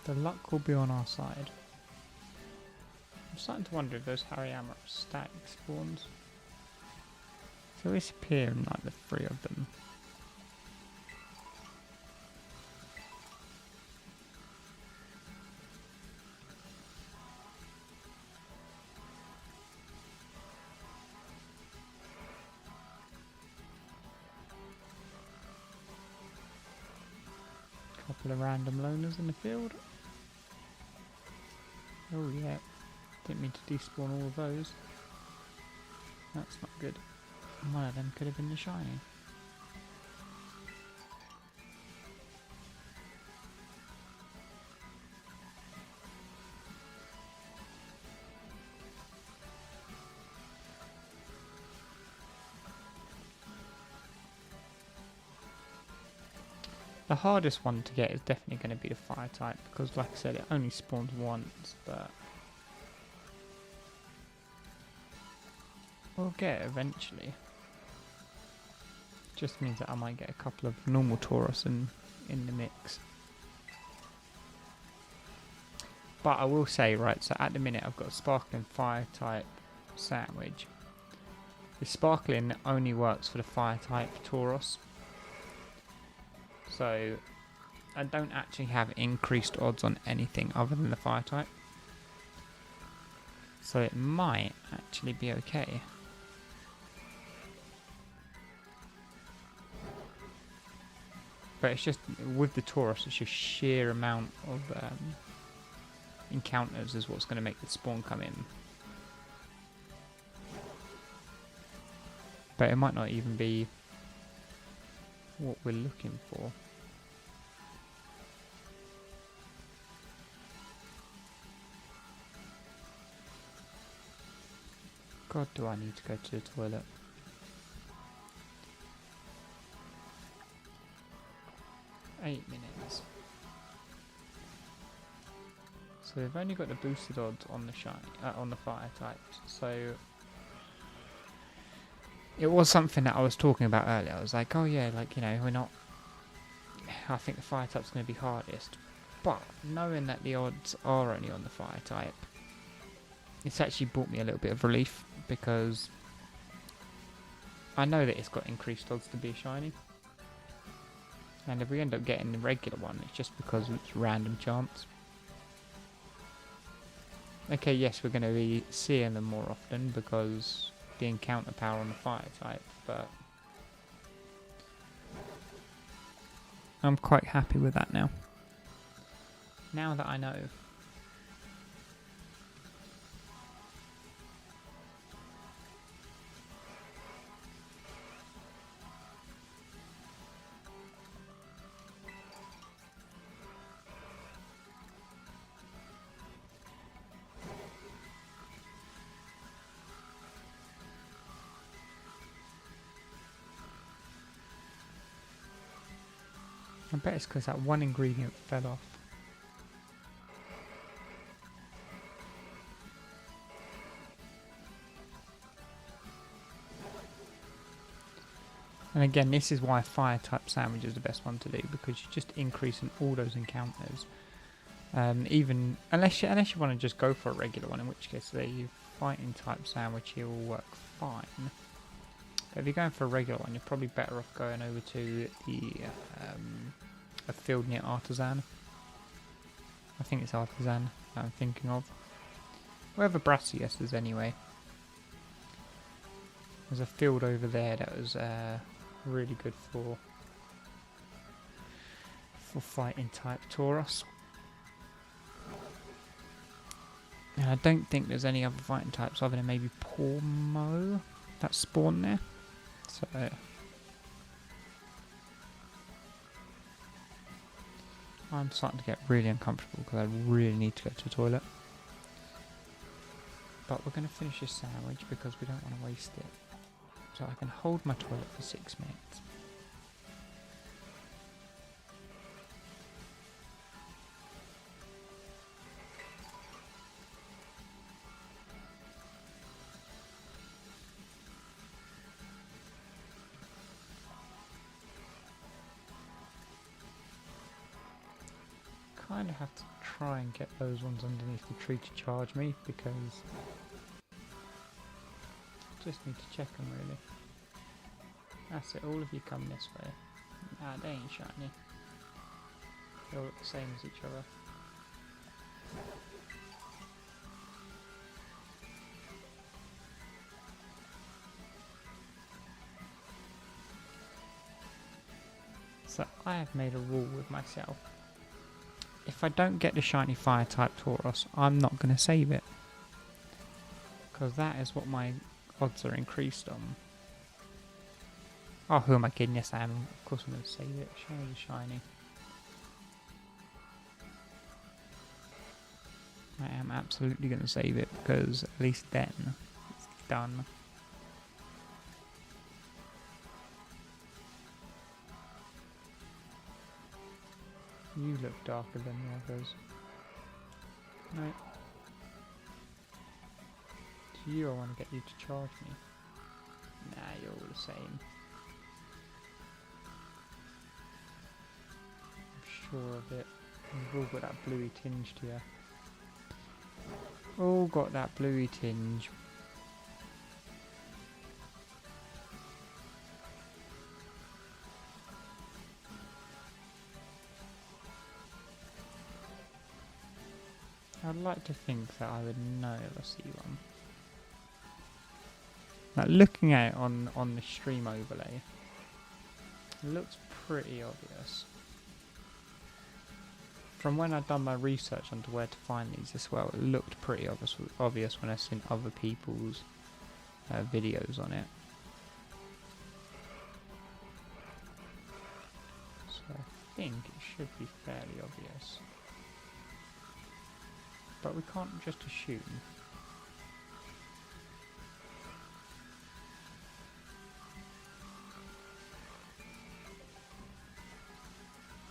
The luck will be on our side. I'm starting to wonder if those Harryhammer are static spawns. So we appear in like the 3 of them. Couple of random loners in the field. Oh yeah, didn't mean to despawn all of those. That's not good. One of them could have been the shiny. The hardest one to get is definitely going to be the fire type, because like I said, it only spawns once, but we'll get it eventually. Just means that I might get a couple of normal Tauros in the mix. But I will say, right, so at the minute I've got a Sparkling Fire type sandwich. The Sparkling only works for the Fire type Tauros. So I don't actually have increased odds on anything other than the Fire type. So it might actually be okay. But it's just, with the Tauros, it's just sheer amount of encounters is what's going to make the spawn come in. But it might not even be what we're looking for. God, do I need to go to the toilet? Eight minutes. So we've only got the boosted odds on the on the fire types. So it was something that I was talking about earlier. I was like, oh yeah, like, you know, we're not. I think the fire type's going to be hardest, but knowing that the odds are only on the fire type, it's actually brought me a little bit of relief, because I know that it's got increased odds to be a shiny. And if we end up getting the regular one, it's just because it's random chance. Okay, yes, we're going to be seeing them more often because the encounter power on the fire type, but I'm quite happy with that now. Now that I know. I bet it's because that one ingredient fell off. And again, this is why fire type sandwich is the best one to do, because you're just increasing all those encounters. Even unless you want to just go for a regular one, in which case the fighting type sandwich here will work fine. But if you're going for a regular one, you're probably better off going over to the a field near Artisan. I think it's Artisan that I'm thinking of. Wherever Brassius is anyway. There's a field over there that was really good for fighting type Tauros. And I don't think there's any other fighting types other than maybe Pormo that spawn there. So I'm starting to get really uncomfortable because I really need to go to the toilet. But we're going to finish this sandwich because we don't want to waste it. So I can hold my toilet for 6 minutes. kind of have to try and get those ones underneath the tree to charge me, because I just need to check them really. That's it, all of you come this way. Ah, they ain't shiny. They all look the same as each other. So I have made a rule with myself. If I don't get the shiny fire type Tauros, I'm not going to save it. Because that is what my odds are increased on. Oh, who am I kidding? Yes, I am. Of course I'm going to save it. Show me the shiny. I am absolutely going to save it, because at least then it's done. You look darker than the others. No. To you, I want to get you to charge me. Nah, you're all the same. I'm sure of it. You've all got that bluey tinge to you. All got that bluey tinge. I'd like to think that I would know if I see one. Like, looking at it on the stream overlay, it looks pretty obvious. From when I'd done my research onto where to find these as well, it looked pretty obvious when I seen other people's videos on it. So I think it should be fairly obvious. But we can't just assume.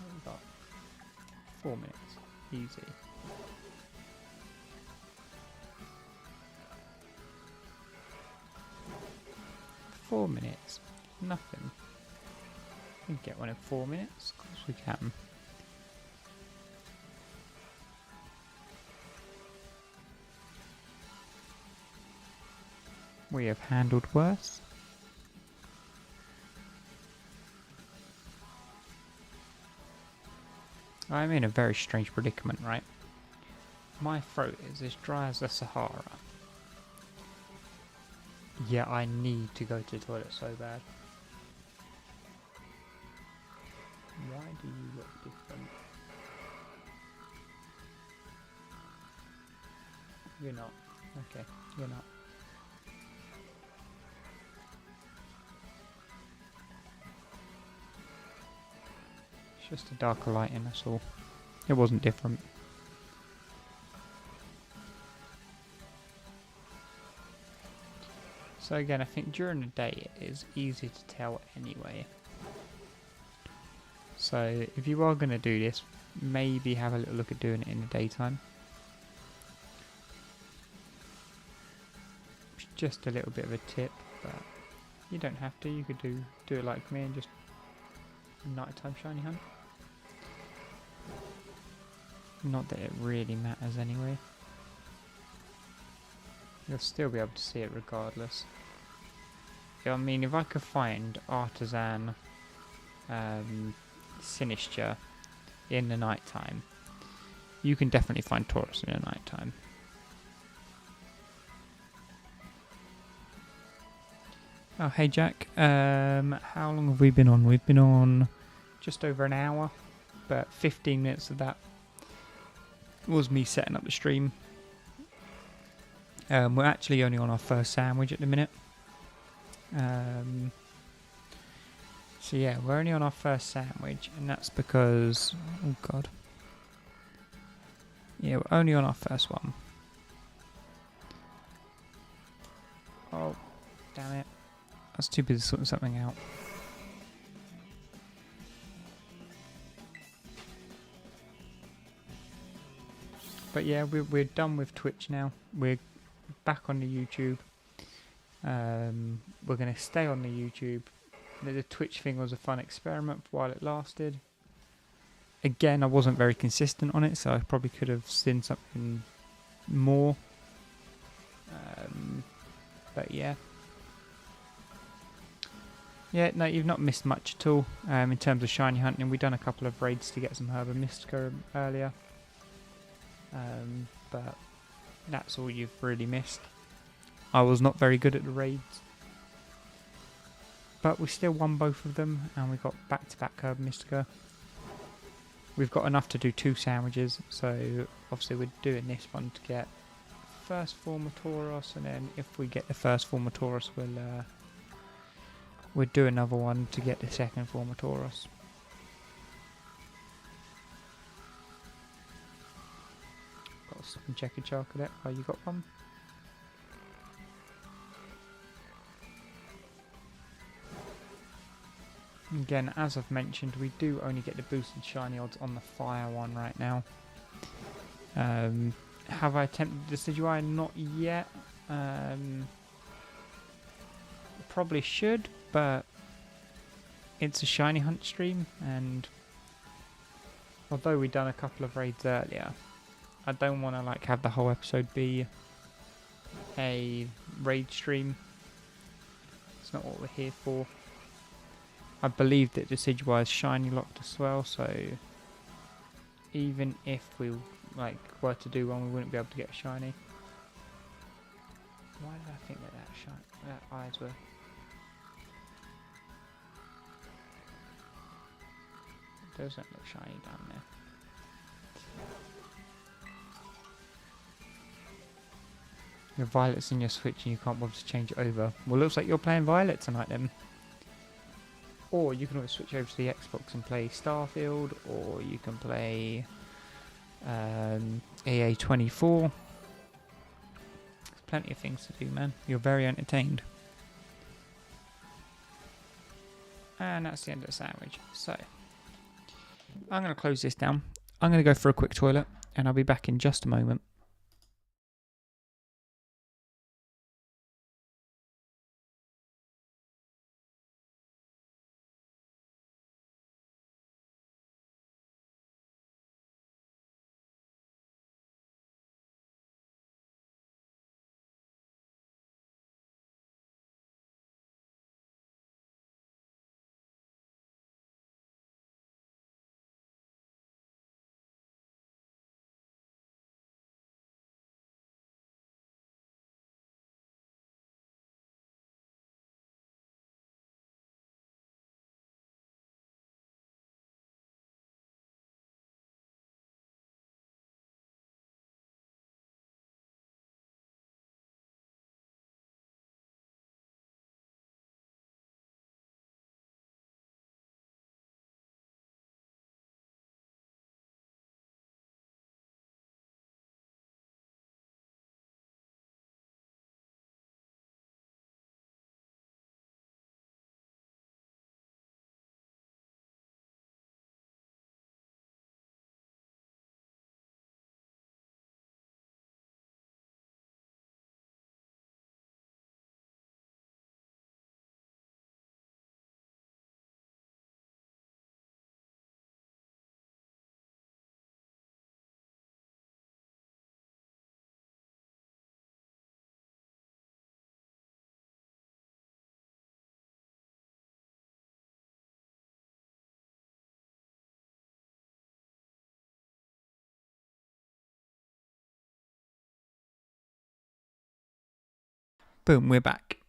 We've got 4 minutes. Easy. Four minutes. Nothing. We can get one in 4 minutes. Of course we can. We have handled worse. I'm in a very strange predicament, right? My throat is as dry as the Sahara. Yeah, I need to go to the toilet so bad. Why do you look different? You're not. Okay, you're not. It's just a darker lighting, that's all. It wasn't different. So again, I think during the day it is easy to tell anyway. So if you are going to do this, maybe have a little look at doing it in the daytime. It's just a little bit of a tip, but you don't have to. You could do it like me and just nighttime shiny hunt. Not that it really matters anyway. You'll still be able to see it regardless. Yeah, I mean, if I could find Artisan Sinistra in the night time, you can definitely find Tauros in the night time. Oh, hey Jack. How long have we been on? We've been on just over an hour, but 15 minutes of that was me setting up the stream. We're actually only on our first sandwich at the minute. So yeah, we're only on our first sandwich, and that's because... oh god. Yeah, we're only on our first one. Oh, damn it. I was too busy sorting something out. But yeah, we're done with Twitch now. We're back on the YouTube. We're going to stay on the YouTube. The Twitch thing was a fun experiment while it lasted. Again, I wasn't very consistent on it, so I probably could have seen something more. But yeah. Yeah, no, you've not missed much at all in terms of shiny hunting. We've done a couple of raids to get some Herba Mystica earlier. But that's all you've really missed. I was not very good at the raids. But we still won both of them, and we got back-to-back Herba Mystica. We've got enough to do 2 sandwiches, so obviously we're doing this one to get first form of Tauros, and then if we get the first form of Tauros, we'll do another one to get the second form of Tauros. Got some checkered Charcadet. Oh, you got one? Again, as I've mentioned, we do only get the boosted shiny odds on the fire one right now. Have I attempted the Decidueye? Not yet. Probably should, but it's a shiny hunt stream, and although we've done a couple of raids earlier, I don't want to like have the whole episode be a raid stream. It's not what we're here for. I believe that Decidueye is shiny locked as well, so even if we like were to do one, we wouldn't be able to get a shiny. Why did I think that eyes were? It doesn't look shiny down there. Your Violet's in your Switch and you can't bother to change it over. Well, looks like you're playing Violet tonight then. Or you can always switch over to the Xbox and play Starfield, or you can play EA24. There's plenty of things to do, man. You're very entertained. And that's the end of the sandwich. So, I'm going to close this down. I'm going to go for a quick toilet, and I'll be back in just a moment. Boom, we're back.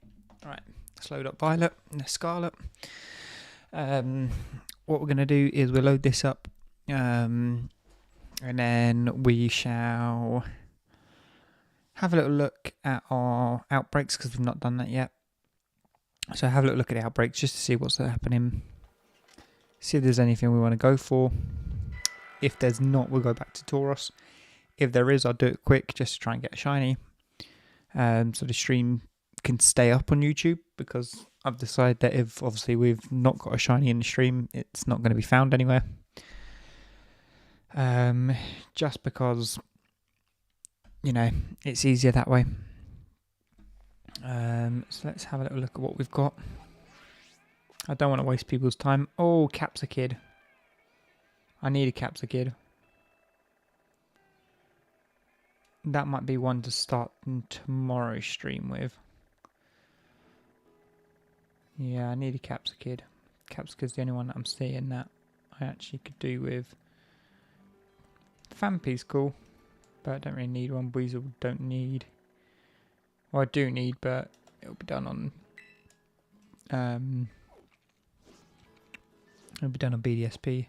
Alright, let's load up Violet and Scarlet. What we're going to do is we'll load this up, and then we shall have a little look at our outbreaks, because we've not done that yet. So have a little look at the outbreaks just to see what's happening. See if there's anything we want to go for. If there's not, we'll go back to Tauros. If there is, I'll do it quick just to try and get a shiny. So the stream can stay up on YouTube, because I've decided that if obviously we've not got a shiny in the stream, it's not going to be found anywhere. Just because, you know, it's easier that way. So let's have a little look at what we've got. I don't want to waste people's time. Oh, Cap's a kid. I need a Capsicid. That might be one to start tomorrow's stream with. Yeah, I need a Capsicid. Capsicid's the only one that I'm seeing that I actually could do with. Fampi's cool, but I don't really need one. Weasel don't need. Well, I do need, but it'll be done on. It'll be done on BDSP.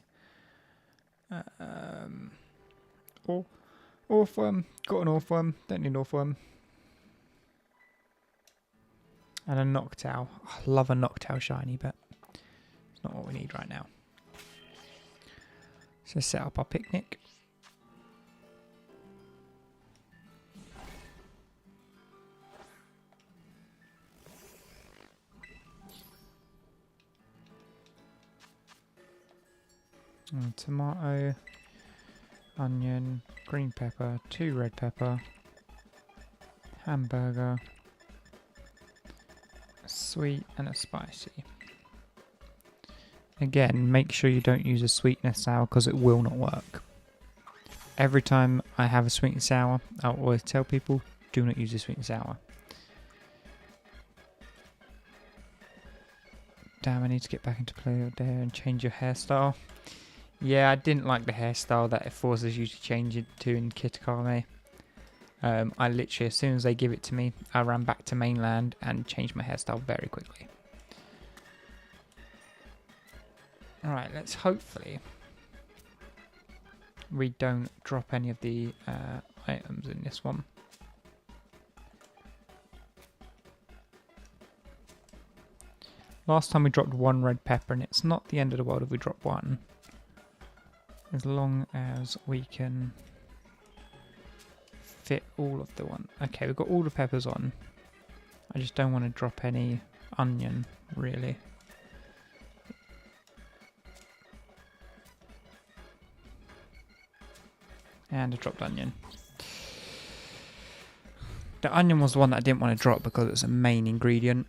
Or Orthworm. Got an Orthworm. Don't need an Orthworm. And a Noctowl. I love a Noctowl shiny, but it's not what we need right now. So set up our picnic. Tomato, onion, green pepper, 2 red pepper, hamburger, a sweet and a spicy. Again, make sure you don't use a sweet and a sour because it will not work. Every time I have a sweet and sour, I'll always tell people, do not use a sweet and sour. Damn, I need to get back into play there and change your hairstyle. Yeah, I didn't like the hairstyle that it forces you to change it to in Kitakami. I literally, as soon as they give it to me, I ran back to mainland and changed my hairstyle very quickly. Alright, let's hopefully we don't drop any of the items in this one. Last time we dropped 1 red pepper, and it's not the end of the world if we drop 1. As long as we can fit all of the one. Okay, we've got all the peppers on. I just don't want to drop any onion, really. And I dropped onion. The onion was the one that I didn't want to drop because it's a main ingredient.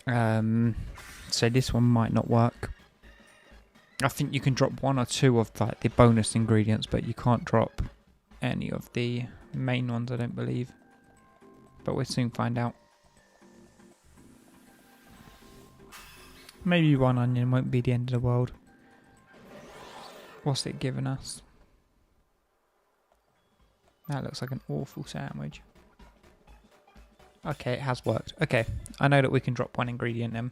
So this one might not work. I think you can drop 1 or 2 of like the bonus ingredients, but you can't drop any of the main ones, I don't believe. But we'll soon find out. Maybe 1 onion won't be the end of the world. What's it giving us? That looks like an awful sandwich. Okay, it has worked. Okay, I know that we can drop 1 ingredient then.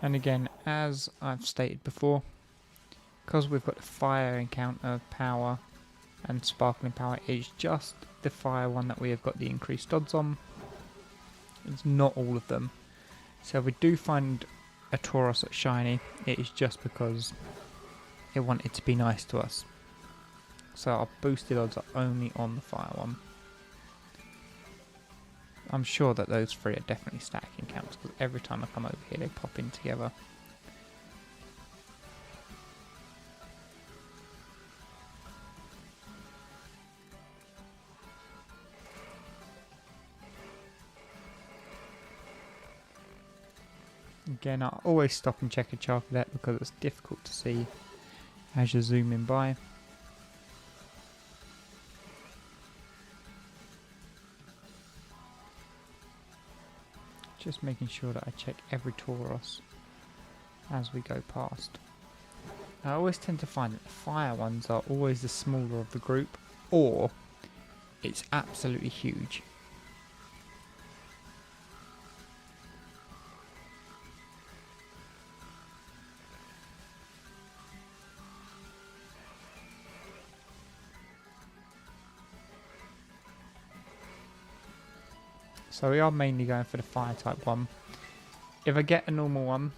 And again, as I've stated before, because we've got the fire encounter power and sparkling power, it's just the fire one that we have got the increased odds on. It's not all of them. So if we do find a Tauros that's shiny, it is just because it wanted to be nice to us. So our boosted odds are only on the fire one. I'm sure that those 3 are definitely stacking counts because every time I come over here they pop in together. Again, I always stop and check a Chocolate because it's difficult to see as you're zooming by. Just making sure that I check every Tauros as we go past. I always tend to find that the fire ones are always the smaller of the group, or it's absolutely huge. So we are mainly going for the fire type one. If I get a normal one,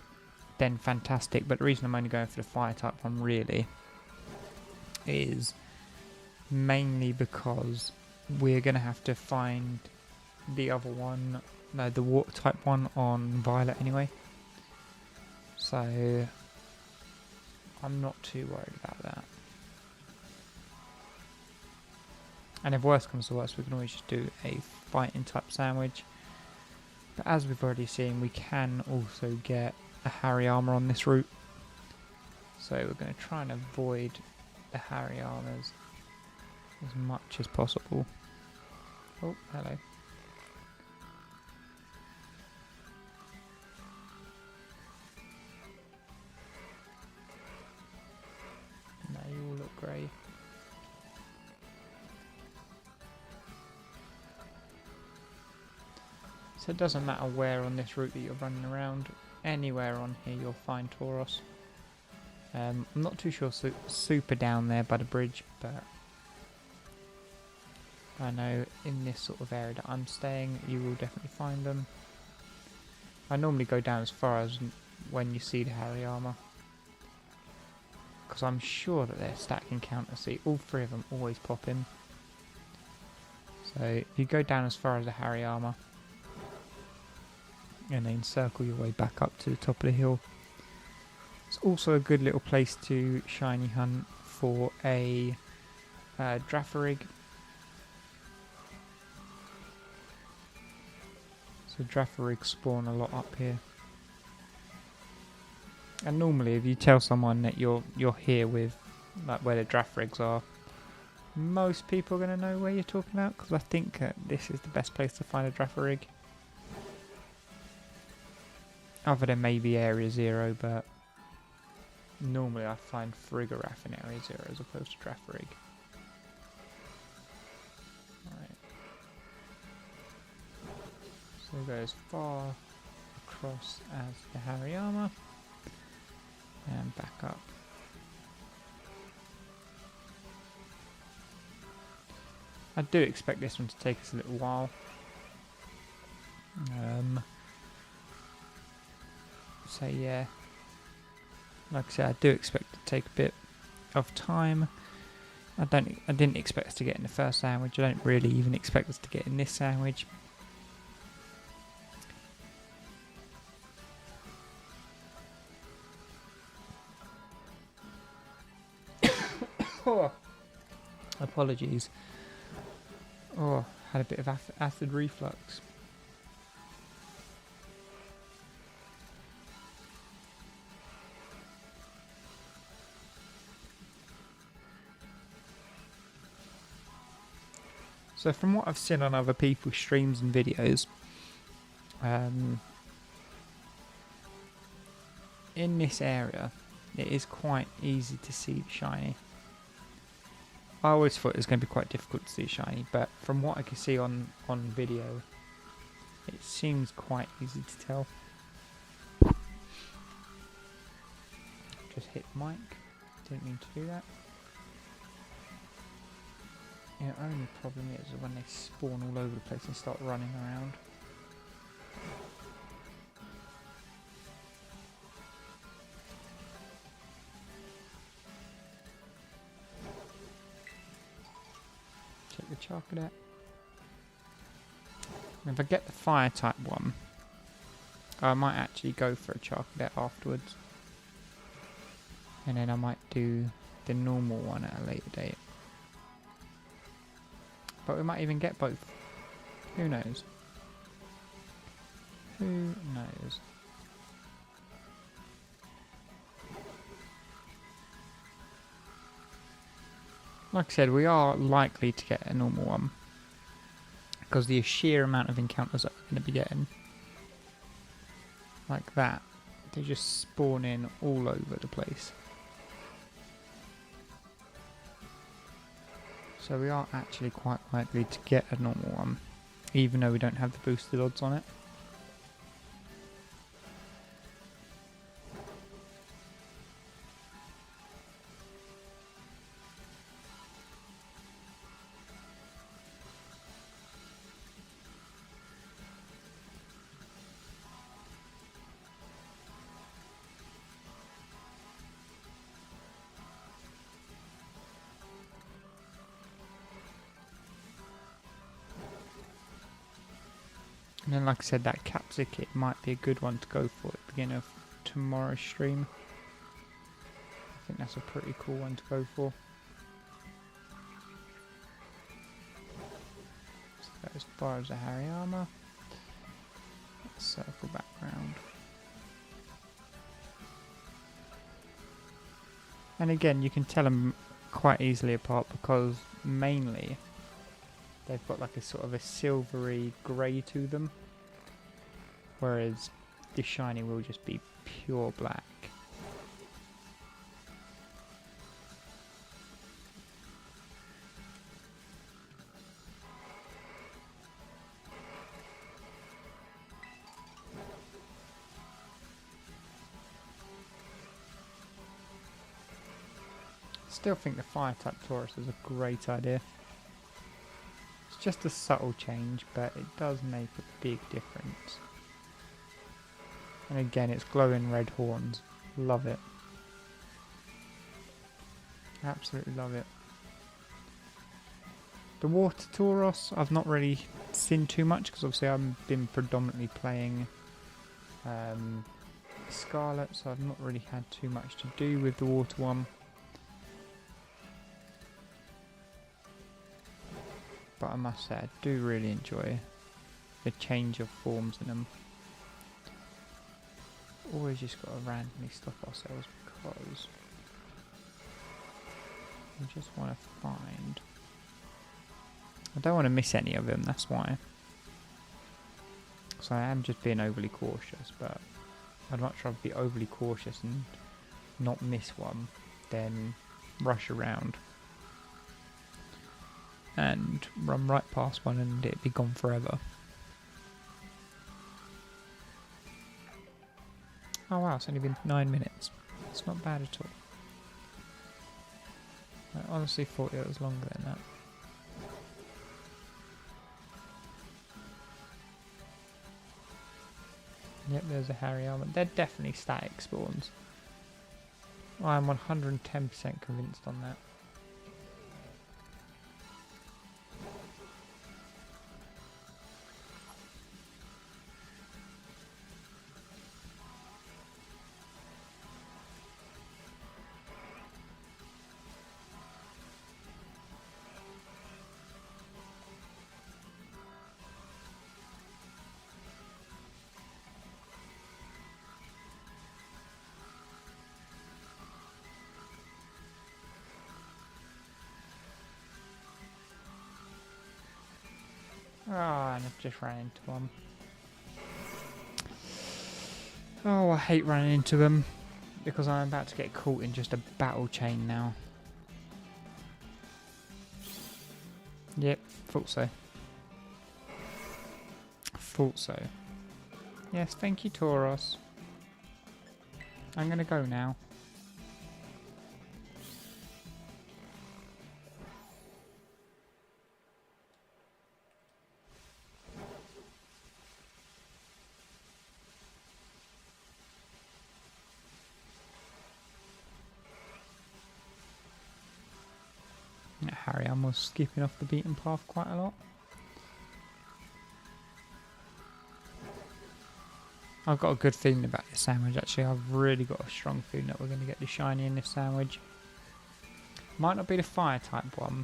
then fantastic. But the reason I'm only going for the fire type one really is mainly because we're going to have to find the other one, no, the water type one on Violet anyway. So I'm not too worried about that. And if worse comes to worse, we can always just do a fighting type sandwich. But as we've already seen, we can also get a Harry armor on this route. So we're going to try and avoid the Harry armors as much as possible. Oh, hello. No, you all look grey. So it doesn't matter where on this route that you're running around. Anywhere on here you'll find Tauros. I'm not too sure super down there by the bridge, but I know in this sort of area that I'm staying you will definitely find them. I normally go down as far as when you see the Harry armor, because I'm sure that they're stacking counter. See, all three of them always pop in. So if you go down as far as the Harry armor and then circle your way back up to the top of the hill, it's also a good little place to shiny hunt for a Drafferig. So Drafferig spawn a lot up here. And normally if you tell someone that you're here with, like where the Drafferigs are, most people are going to know where you're talking about, because I think this is the best place to find a Drafferig. Other than maybe Area 0, but normally I find Friggorath in Area 0 as opposed to Drafferig. Right. So go as far across as the Harry armor and back up. I do expect this one to take us a little while. So yeah, like I said, I do expect it to take a bit of time. I didn't expect us to get in the first sandwich. I don't really even expect us to get in this sandwich. Oh, apologies. Oh, had a bit of acid reflux. So from what I've seen on other people's streams and videos, in this area, it is quite easy to see the shiny. I always thought it was going to be quite difficult to see shiny, but from what I can see on video, it seems quite easy to tell. Just hit the mic. Didn't mean to do that. The only problem is when they spawn all over the place and start running around. Check the Charcadet. If I get the fire type one, I might actually go for a Charcadet afterwards. And then I might do the normal one at a later date. But we might even get both. Who knows? Who knows? Like I said, we are likely to get a normal one, because the sheer amount of encounters that we're going to be getting, like that, they just spawn in all over the place. So we are actually quite likely to get a normal one, even though we don't have the boosted odds on it. And then, like I said, that Capsicum might be a good one to go for at the beginning of tomorrow's stream. I think that's a pretty cool one to go for. So as far as the Harry armor. circle background. And again, you can tell them quite easily apart because mainly they've got like a sort of a silvery grey to them, whereas this shiny will just be pure black. Still think the fire type Taurus is a great idea. It's just a subtle change, but it does make a big difference. And again, it's glowing red horns. Love it. Absolutely love it. The water Tauros, I've not really seen too much because obviously I've been predominantly playing Scarlet, so I've not really had too much to do with the water one. But I must say, I do really enjoy the change of forms in them. Always just got to randomly stop ourselves because we just want to find... I don't want to miss any of them, that's why. So I am just being overly cautious, but I'd much rather be overly cautious and not miss one than rush around and run right past one and it'd be gone forever. Oh wow, it's only been 9 minutes. It's not bad at all. I honestly thought it was longer than that. Yep, there's a Harry Almond. They're definitely static spawns. I'm 110% convinced on that. Ah, and I've just ran into one. Oh, I hate running into them because I'm about to get caught in just a battle chain now. Yep, thought so. Thought so. Yes, thank you, Tauros. I'm gonna go now. Harry, I'm almost skipping off the beaten path quite a lot. I've got a good feeling about this sandwich actually. I've really got a strong feeling that we're going to get the shiny in this sandwich. Might not be the fire type one,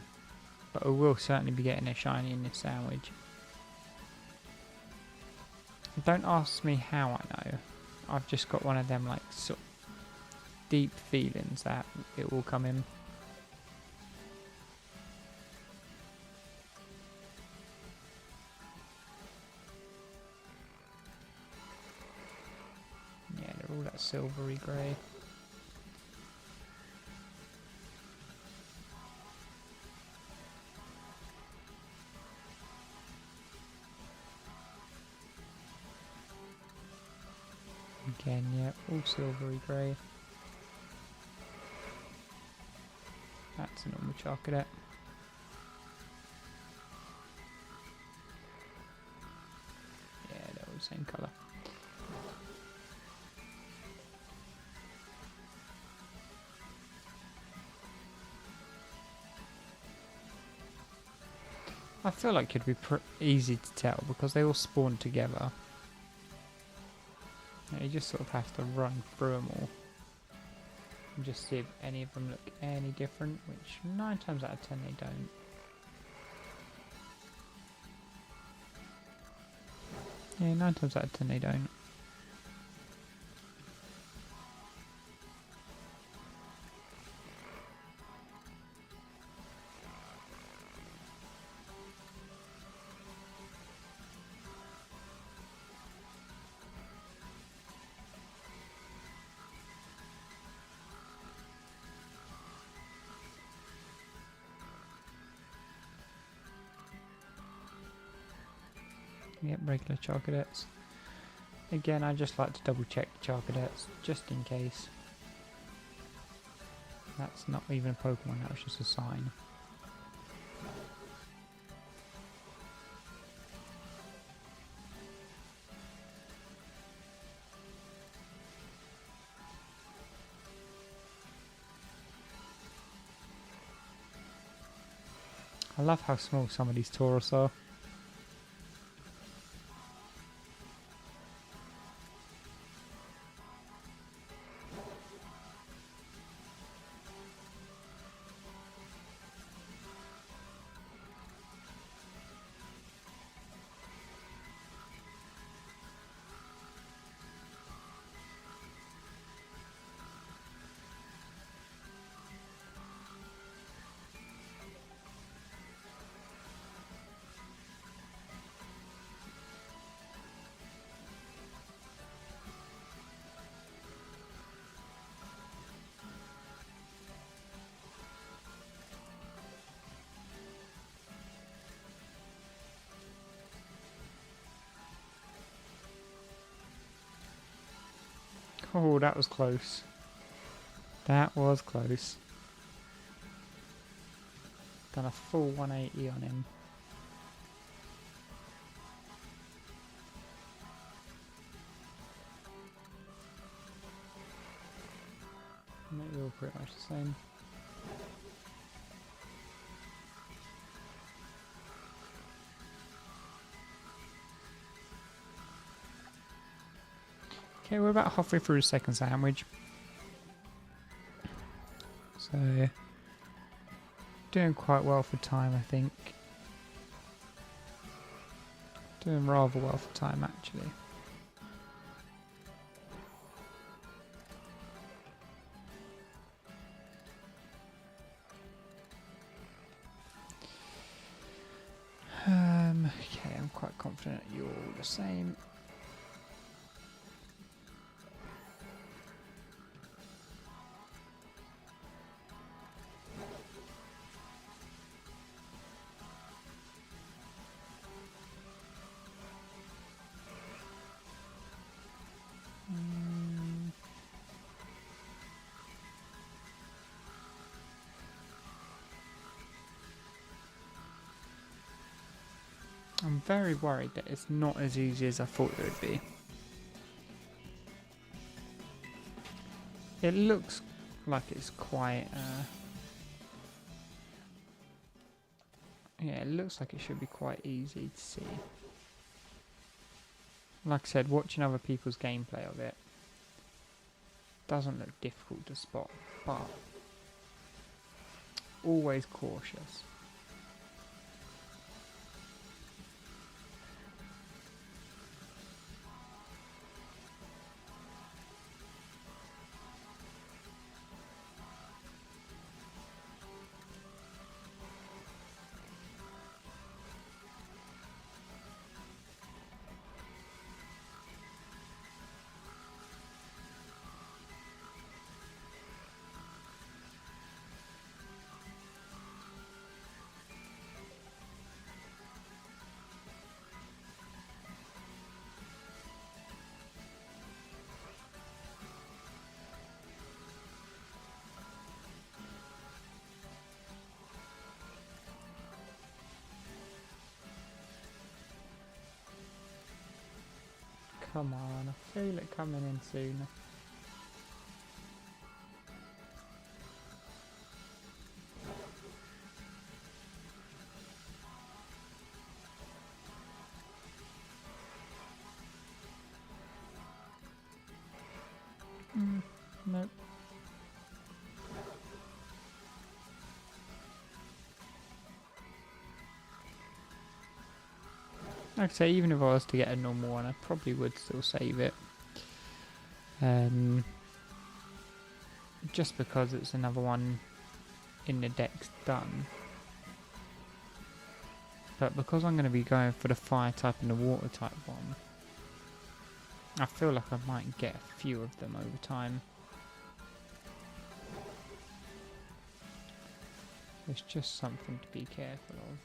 but we will certainly be getting a shiny in this sandwich. Don't ask me how I know. I've just got one of them like sort of deep feelings that it will come in. All that silvery grey. Again, yeah, all silvery grey. That's a normal chocolate. Yeah, they're all the same colour. I feel like it'd be easy to tell because they all spawn together. And you just sort of have to run through them all and just see if any of them look any different, which 9 times out of 10 they don't. Yeah, 9 times out of 10 they don't. Yep, regular Charcadets. Again, I just like to double check the Charcadets, just in case. That's not even a Pokemon, that was just a sign. I love how small some of these Tauros are. Oh, that was close. That was close. Done a full 180 on him. They're all pretty much the same. Okay, we're about halfway through the second sandwich. So, doing quite well for time, I think. Doing rather well for time, actually. Okay, I'm quite confident you're all the same. I'm very worried that it's not as easy as I thought it would be. It looks like it's quite... yeah, it looks like it should be quite easy to see. Like I said, watching other people's gameplay of it doesn't look difficult to spot, but always cautious. Come on, I feel it coming in sooner. Nope. Like I say, even if I was to get a normal one, I probably would still save it. Just because it's another one in the deck's done. But because I'm going to be going for the fire type and the water type one, I feel like I might get a few of them over time. It's just something to be careful of.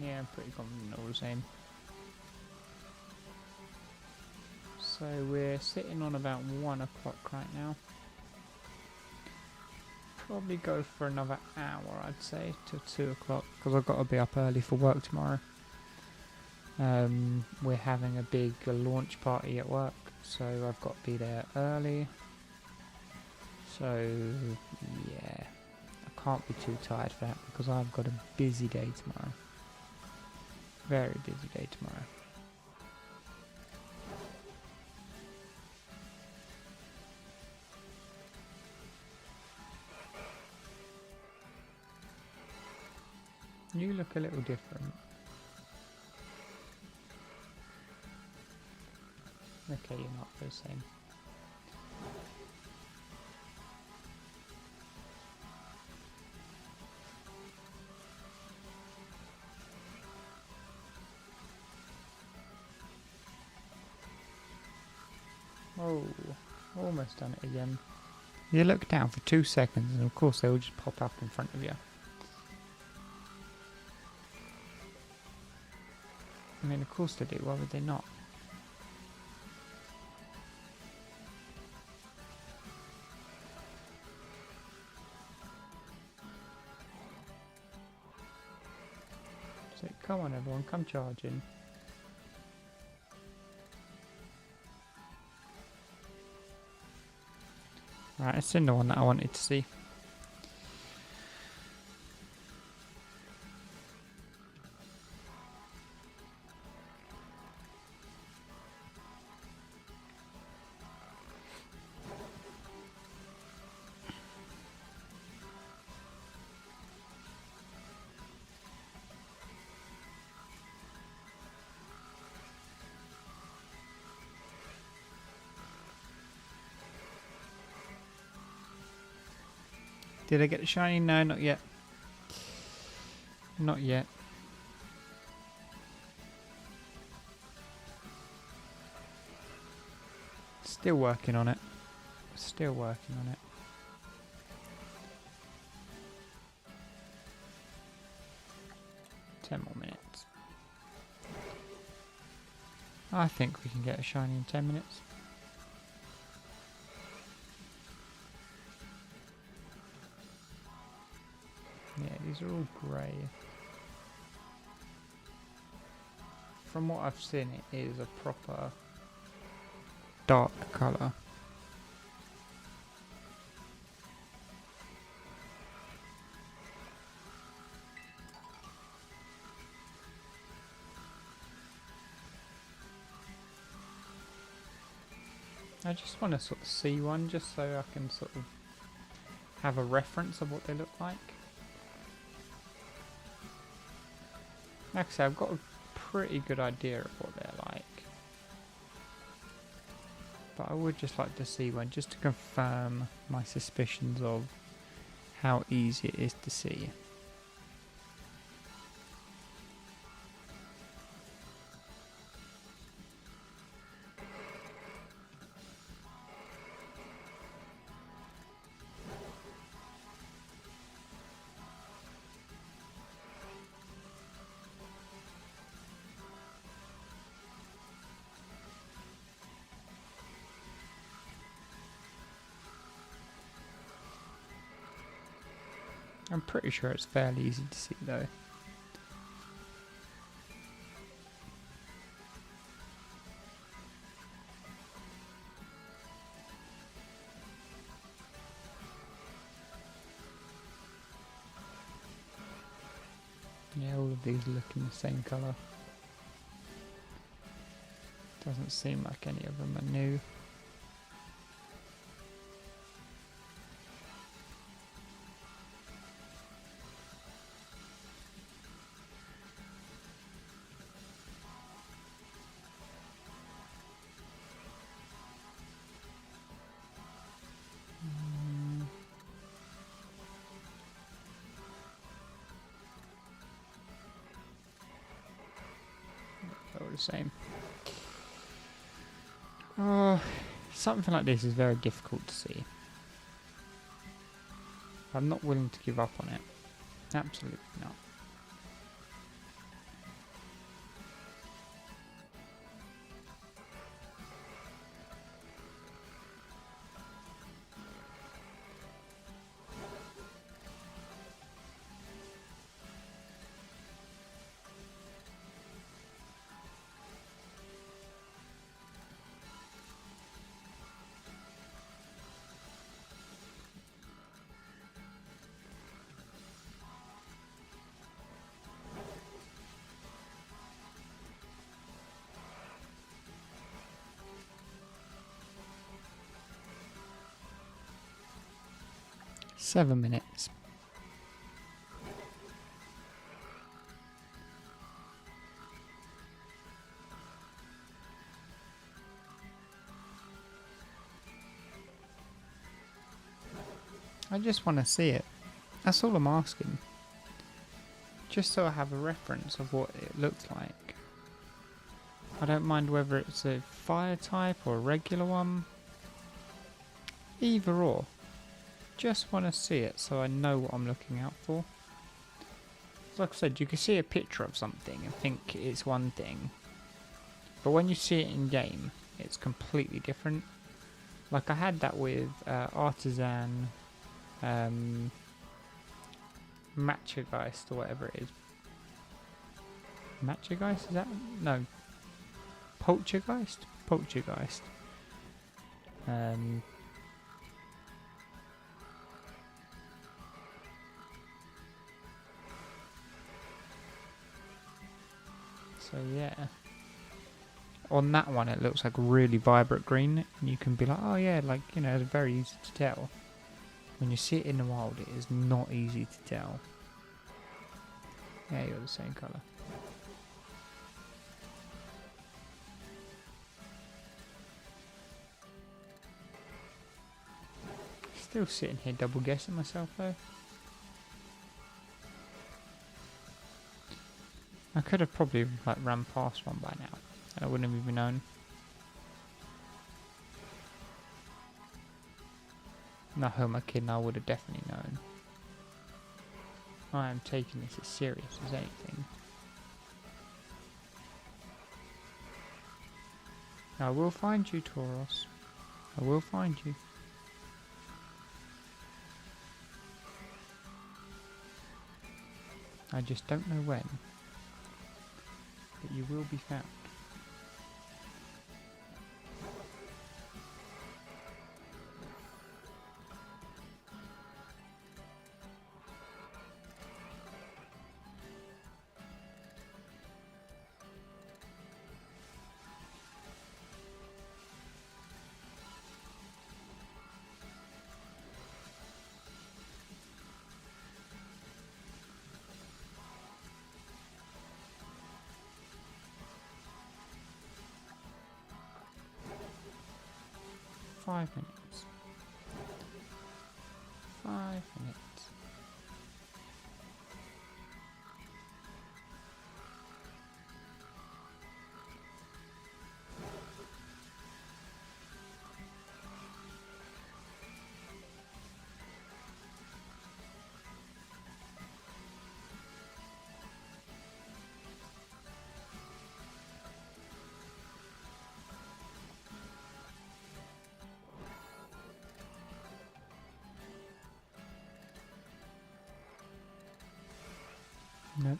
Yeah, I'm pretty confident all the same. So we're sitting on about 1 o'clock right now. Probably go for another hour, I'd say, till 2 o'clock, because I've got to be up early for work tomorrow. We're having a big launch party at work, so I've got to be there early. So yeah, I can't be too tired for that because I've got a busy day tomorrow. Very busy day tomorrow. You look a little different. Okay, you're not the same. Oh, almost done it again. You look down for 2 seconds and of course they will just pop up in front of you. I mean, of course they do, why would they not? So come on everyone, come charging. Right, it's in the one that I wanted to see. Did I get the shiny? No, not yet. Not yet. Still working on it. Still working on it. Ten more minutes. I think we can get a shiny in 10 minutes. Yeah, these are all grey. From what I've seen, it is a proper dark colour. I just want to sort of see one just so I can sort of have a reference of what they look like. Like I say, I've got a pretty good idea of what they're like. But I would just like to see one just to confirm my suspicions of how easy it is to see. I'm pretty sure it's fairly easy to see though. Yeah, all of these look in the same colour. Doesn't seem like any of them are new. All the same. Something like this is very difficult to see. I'm not willing to give up on it. Absolutely not. Seven minutes. I just want to see it. That's all I'm asking. Just so I have a reference of what it looks like. I don't mind whether it's a fire type or a regular one. Either or. Just want to see it so I know what I'm looking out for. Like I said, you can see a picture of something and think it's one thing. But when you see it in game, it's completely different. Like I had that with Artisan Matchageist or whatever it is. Matchageist? Is that? No. Poltergeist? Poltergeist. So yeah. On that one it looks like really vibrant green and you can be like, oh yeah, like, you know, it's very easy to tell. When you see it in the wild, it is not easy to tell. Yeah, you're the same colour. Still sitting here double guessing myself though. I could have probably like ran past one by now. I wouldn't have even known. No, my kid, I would have definitely known. I am taking this as serious as anything. I will find you, Tauros. I will find you. I just don't know when. But you will be found. Five minutes. 5 minutes. Nope.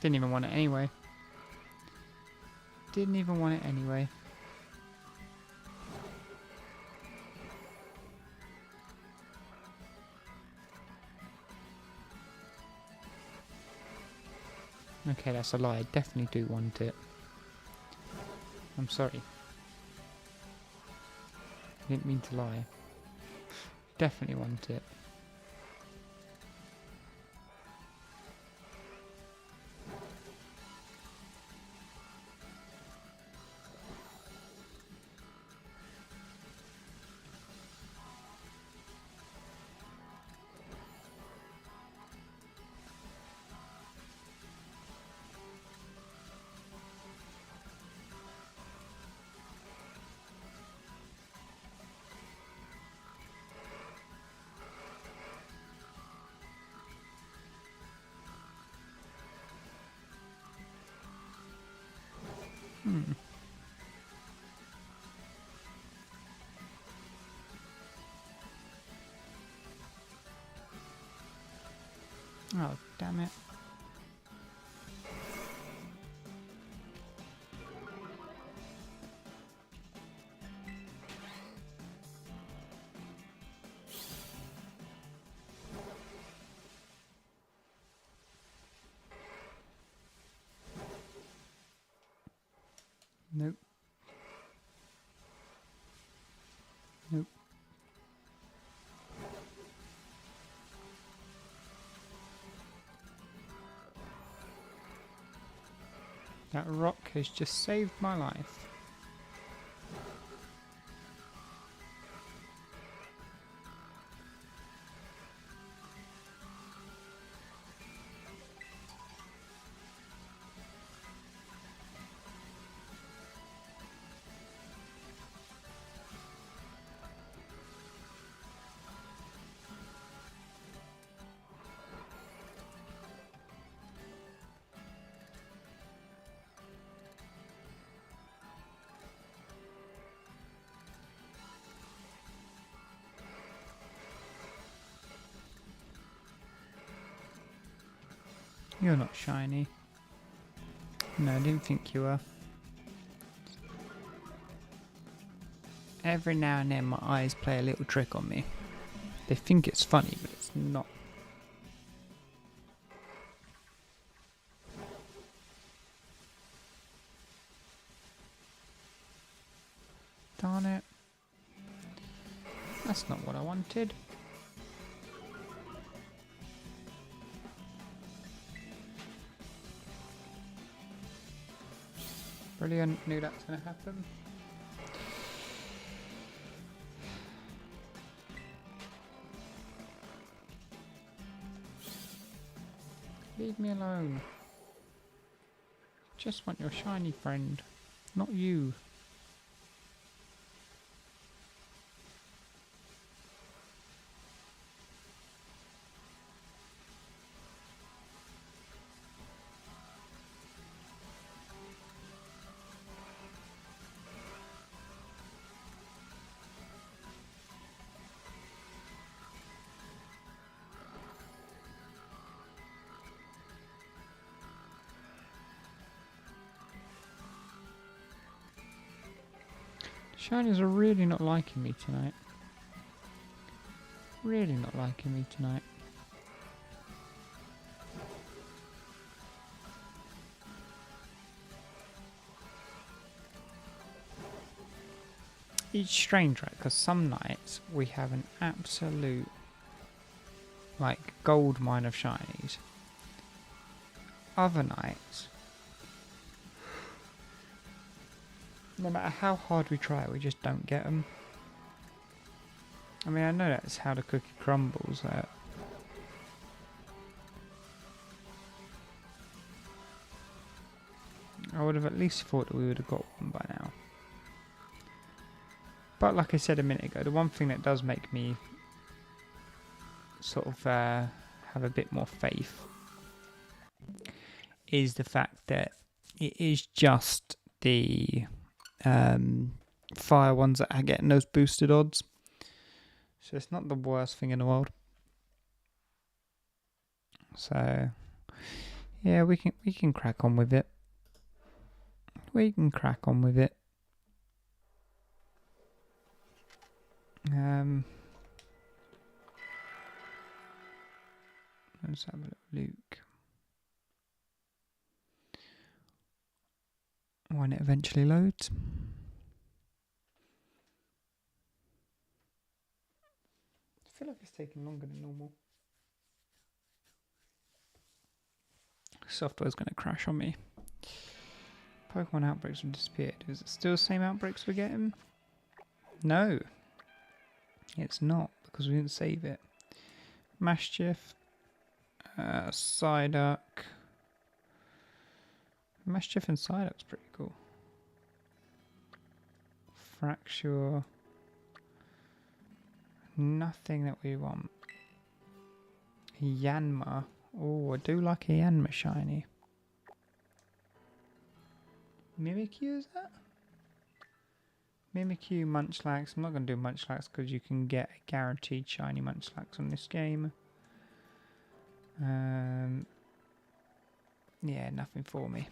Didn't even want it anyway. Didn't even want it anyway. Okay, that's a lie. I definitely do want it. I'm sorry. I didn't mean to lie. Definitely want it. Oh, damn it. Nope. Nope. That rock has just saved my life. You're not shiny. No, I didn't think you were. Every now and then my eyes play a little trick on me. They think it's funny, but it's not. Darn it. That's not what I wanted. Brilliant, knew that's going to happen. Leave me alone. Just want your shiny friend, not you. Shinies are really not liking me tonight. Really not liking me tonight. It's strange, right? Because some nights we have an absolute, like, gold mine of shinies. Other nights, no matter how hard we try, we just don't get them. I mean, I know that's how the cookie crumbles. I would have at least thought that we would have got one by now. But like I said a minute ago, the one thing that does make me sort of have a bit more faith is the fact that it is just the fire ones that are getting those boosted odds. So it's not the worst thing in the world. So Yeah, we can crack on with it. We can crack on with it. Let's have a look. Luke. When it eventually loads. I feel like it's taking longer than normal. Software's going to crash on me. Pokemon outbreaks have disappeared. Is it still the same outbreaks we're getting? No. It's not, because we didn't save it. Mischief. Psyduck. Mischief and Psyduck's pretty cool. Fracture. Nothing that we want. Yanma. Oh, I do like a Yanma shiny. Mimikyu, is that? Mimikyu, Munchlax. I'm not going to do Munchlax because you can get a guaranteed shiny Munchlax on this game. Yeah, nothing for me.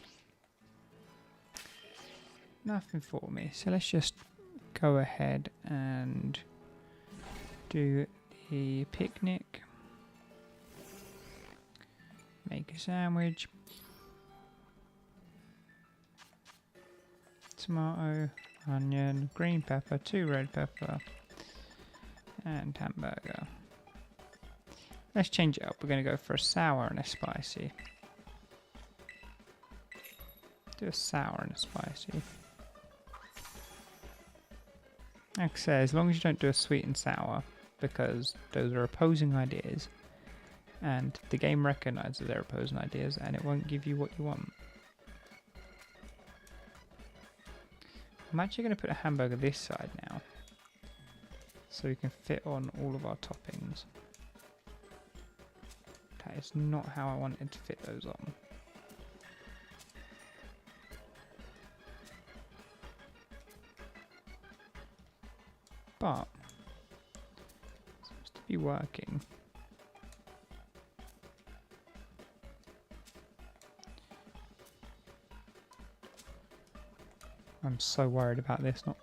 Nothing for me. So let's just go ahead and do the picnic. Make a sandwich. Tomato, onion, green pepper, 2 red pepper, and hamburger. Let's change it up. We're going to go for a sour and a spicy. Do a sour and a spicy. Like I say, as long as you don't do a sweet and sour, because those are opposing ideas, and the game recognises they're opposing ideas, and it won't give you what you want. I'm actually going to put a hamburger this side now, so we can fit on all of our toppings. That is not how I wanted to fit those on. But it seems to be working. I'm so worried about this not.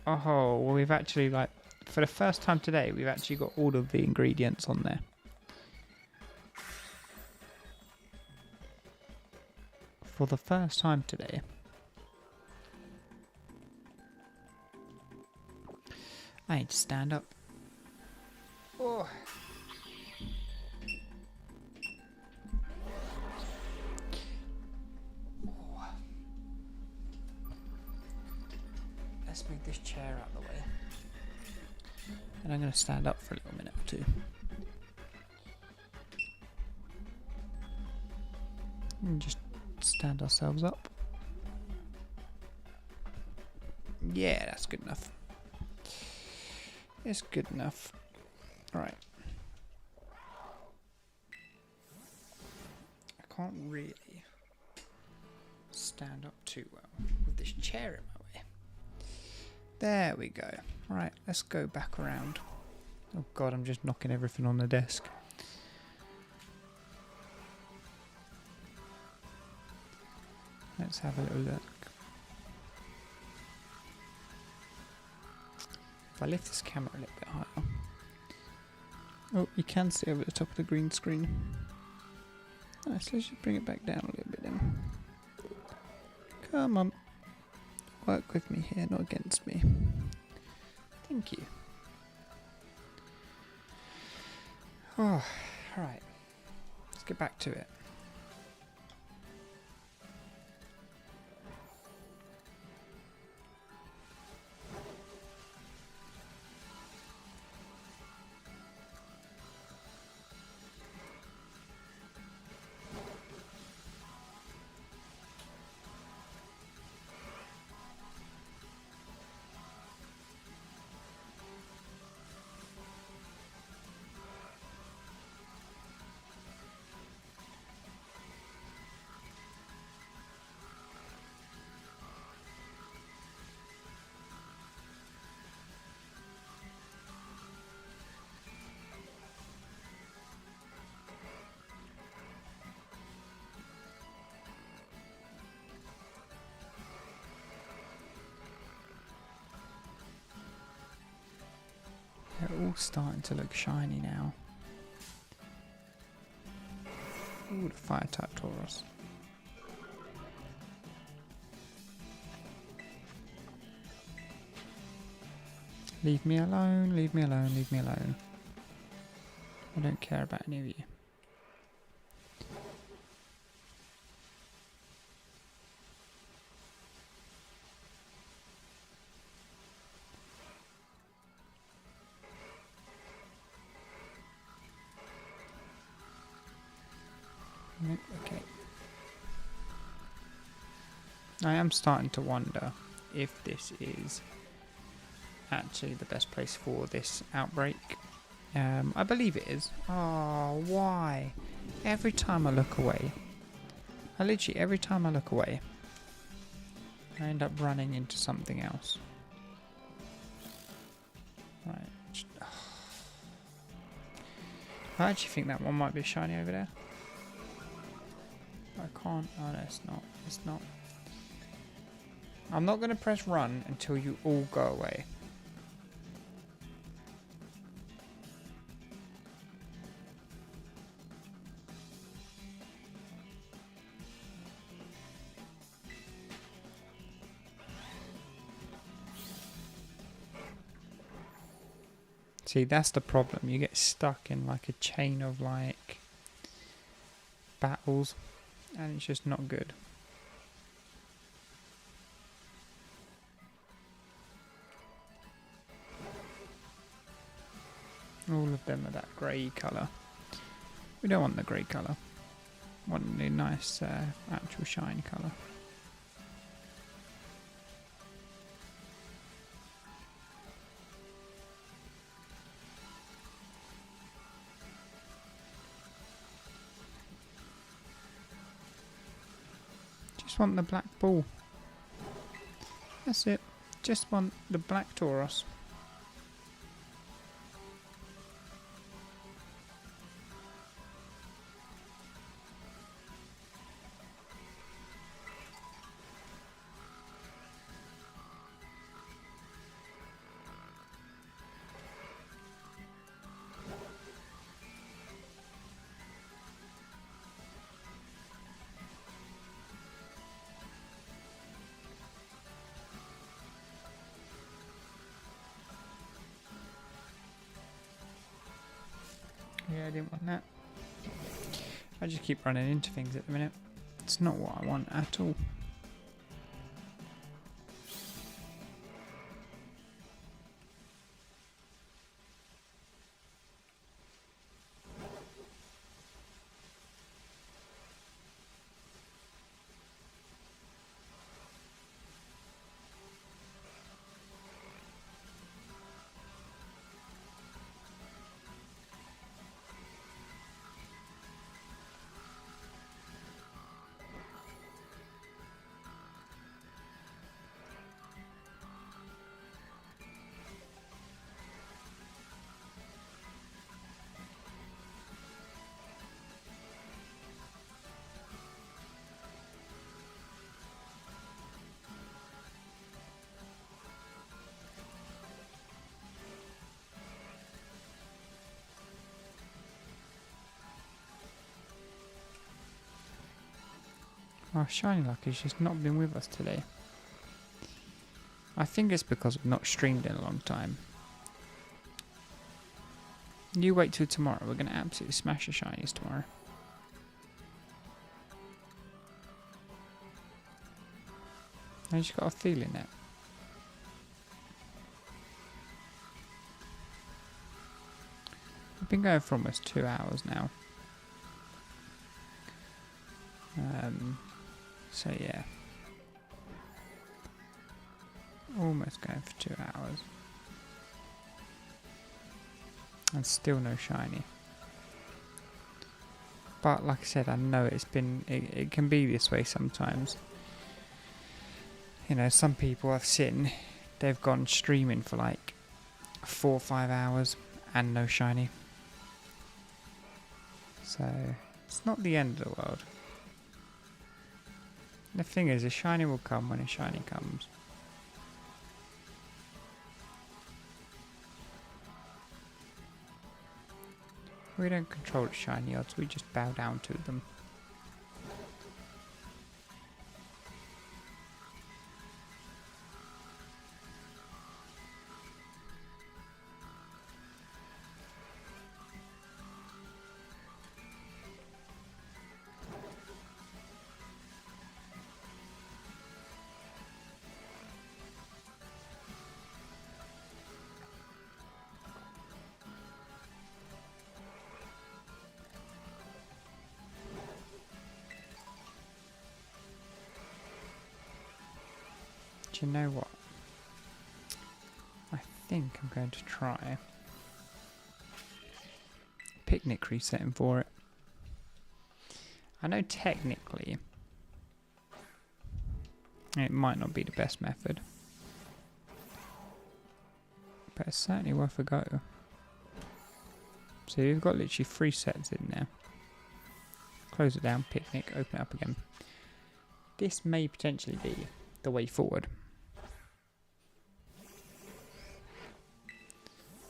Oh, well, we've actually, like, for the first time today, we've actually got all of the ingredients on there. For the first time today. I need to stand up. Oh. Let's move this chair out of the way. And I'm going to stand up for a little minute or two. And just stand ourselves up. Yeah, that's good enough. It's good enough. Right. I can't really stand up too well with this chair in my way. There we go. Right, let's go back around. Oh god, I'm just knocking everything on the desk. Let's have a little look. If I lift this camera a little bit higher. Oh, you can see over the top of the green screen. Nice, let's just bring it back down a little bit then. Come on. Work with me here, not against me. Thank you. Oh, alright. Let's get back to it. They're all starting to look shiny now. Ooh, the fire type Tauros. Leave me alone, leave me alone, leave me alone. I don't care about any of you. Nope, okay. I am starting to wonder if this is actually the best place for this outbreak. I believe it is. Oh, why? Every time I look away, every time I look away, I end up running into something else. Right. I actually think that one might be shiny over there. I can't. Oh no, it's not. It's not. I'm not going to press run until you all go away. See, that's the problem. You get stuck in like a chain of like battles and it's just not good. All of them are that grey colour. We don't want the grey colour. We want the nice actual shine colour. Just want the black ball. That's it. Just want the black Tauros. Yeah, I didn't want that. I just keep running into things at the minute. It's not what I want at all. Oh, Shiny Luck has just not been with us today. I think it's because I've not streamed in a long time. You wait till tomorrow. We're going to absolutely smash the shinies tomorrow. I just got a feeling it. We've been going for almost 2 hours now. So yeah. Almost going for 2 hours. And still no shiny. But like I said, I know it can be this way sometimes. You know, some people I've seen, they've gone streaming for like 4 or 5 hours and no shiny. So it's not the end of the world. The thing is, a shiny will come when a shiny comes. We don't control the shiny odds, we just bow down to them. Do you know what? I think I'm going to try picnic resetting for it. I know technically it might not be the best method, but it's certainly worth a go. So you've got literally 3 sets in there. Close it down, picnic, open it up again. This may potentially be the way forward.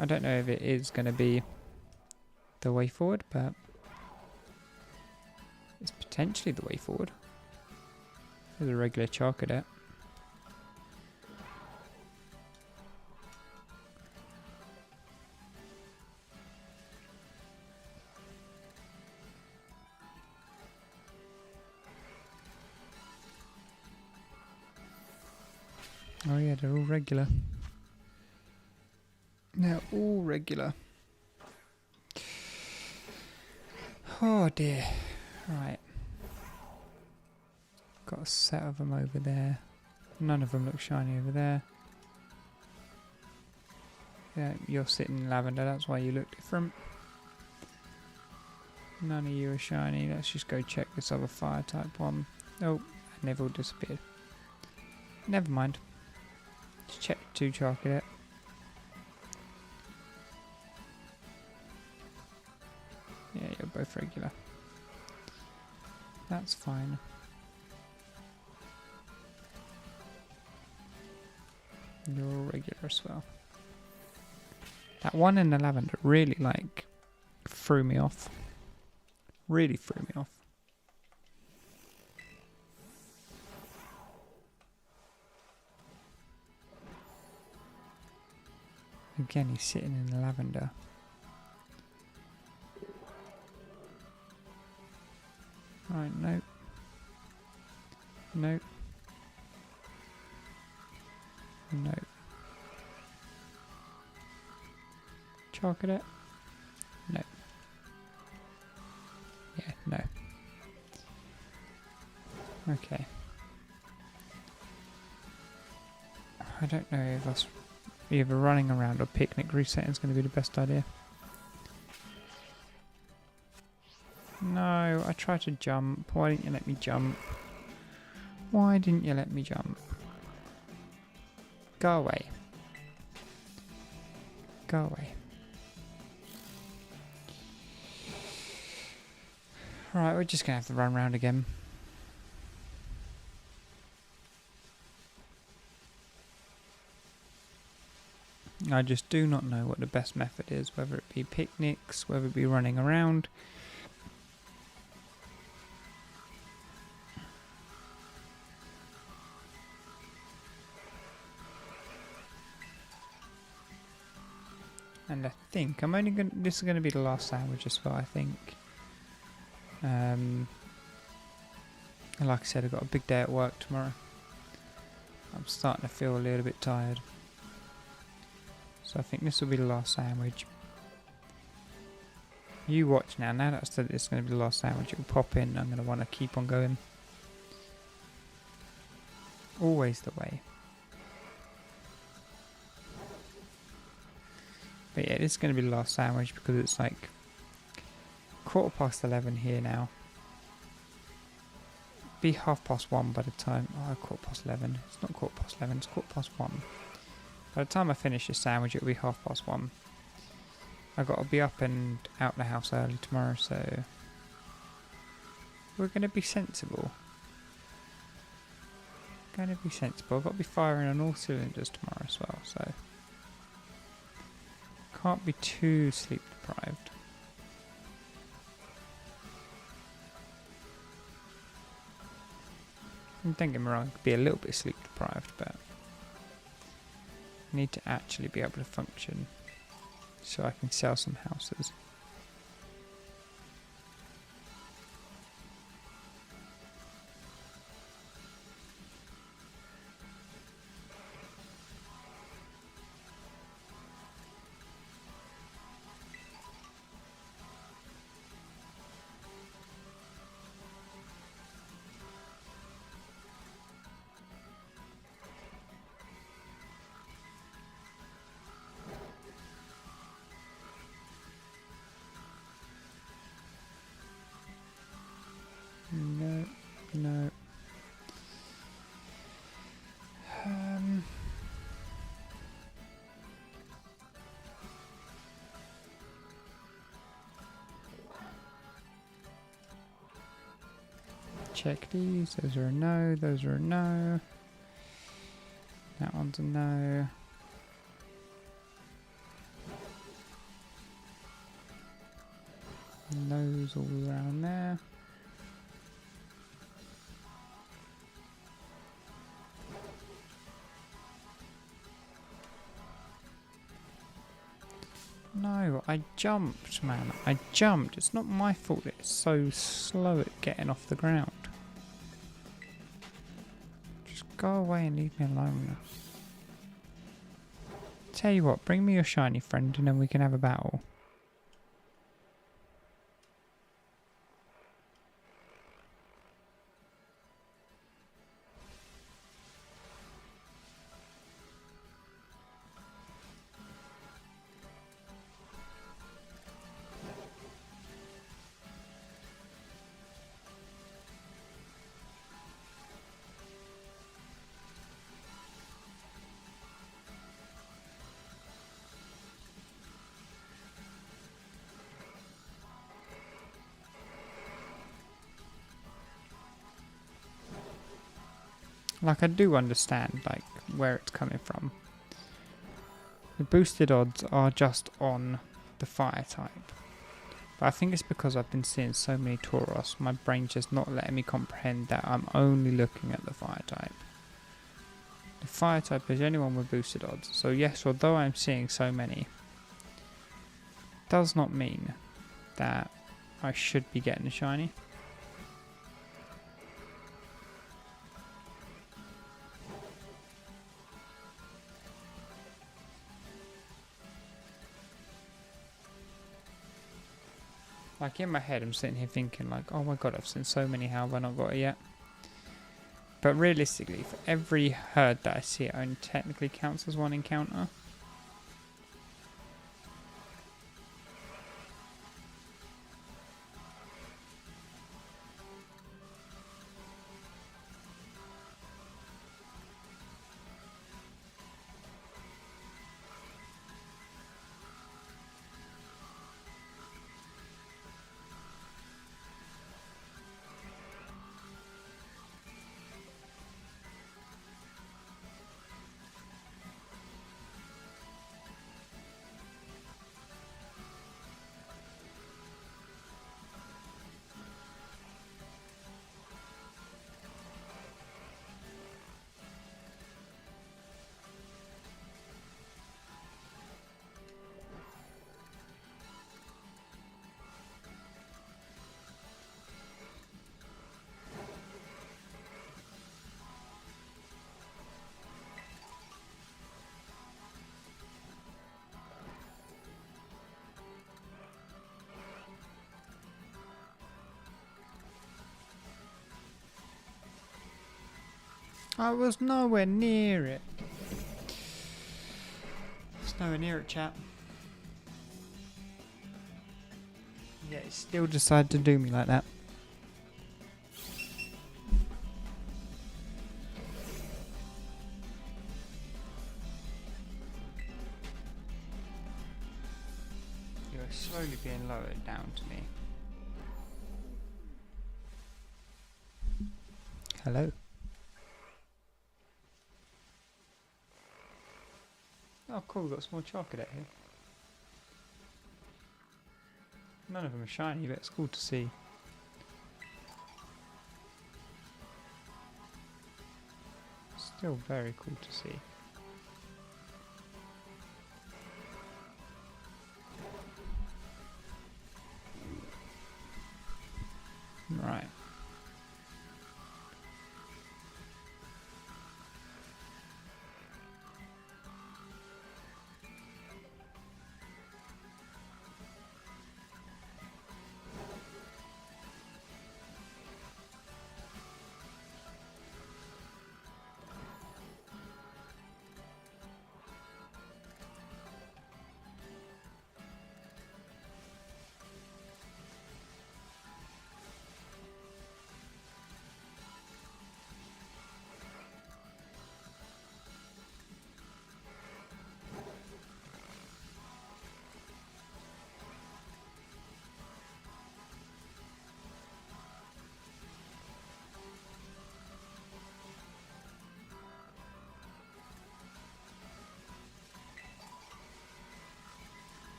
I don't know if it is going to be the way forward, but it's potentially the way forward. There's a regular Charcadet. Oh yeah, they're all regular. They're all regular. Oh dear. Right. Got a set of them over there. None of them look shiny over there. Yeah, you're sitting in lavender, that's why you look different. None of you are shiny. Let's just go check this other fire type one. Oh, and they've all disappeared. Never mind. Just check 2 Charcadet. Yeah, you're both regular. That's fine. You're all regular as well. That one in the lavender really, like, threw me off. Really threw me off. Again, he's sitting in the lavender. Right, nope. Nope. Nope. Chocolate? No. Yeah, no. Okay. I don't know if us either running around or picnic resetting is going to be the best idea. No, I tried to jump. Why didn't you let me jump? Why didn't you let me jump? Go away. Go away. Right, we're just going to have to run around again. I just do not know what the best method is, whether it be picnics, whether it be running around. And I think I'm only going. This is going to be the last sandwich as well, I think. Like I said, I've got a big day at work tomorrow. I'm starting to feel a little bit tired. So I think this will be the last sandwich. You watch now. Now that I said it's going to be the last sandwich, it will pop in. I'm going to want to keep on going. Always the way. But yeah, this is going to be the last sandwich because it's like 11:15 here now. Be 1:30 by the time. Oh, 11:15. It's not 11:15. It's 1:15. By the time I finish this sandwich, it'll be 1:30. I've got to be up and out the house early tomorrow, so we're going to be sensible. Going to be sensible. I've got to be firing on all cylinders tomorrow as well, so can't be too sleep deprived. And don't get me wrong, I could be a little bit sleep deprived, but I need to actually be able to function so I can sell some houses. No, no. Check these. Those are a no. Those are a no. That one's a no. No's all around there. No, I jumped, man. I jumped. It's not my fault it's so slow at getting off the ground. Just go away and leave me alone. Tell you what, bring me your shiny friend and then we can have a battle. Like, I do understand, like, where it's coming from. The boosted odds are just on the fire type. But I think it's because I've been seeing so many Tauros, my brain's just not letting me comprehend that I'm only looking at the fire type. The fire type is the only one with boosted odds. So yes, although I'm seeing so many, does not mean that I should be getting a shiny. Like, in my head, I'm sitting here thinking, like, oh my god, I've seen so many, how have I not got it yet? But realistically, for every herd that I see, it only technically counts as one encounter. I was nowhere near it. It's nowhere near it, chap. Yeah, it still decided to do me like that. You're slowly being lowered down to me. Hello. Oh cool, we've got some more chocolate here. None of them are shiny, but it's cool to see. Still very cool to see. Right.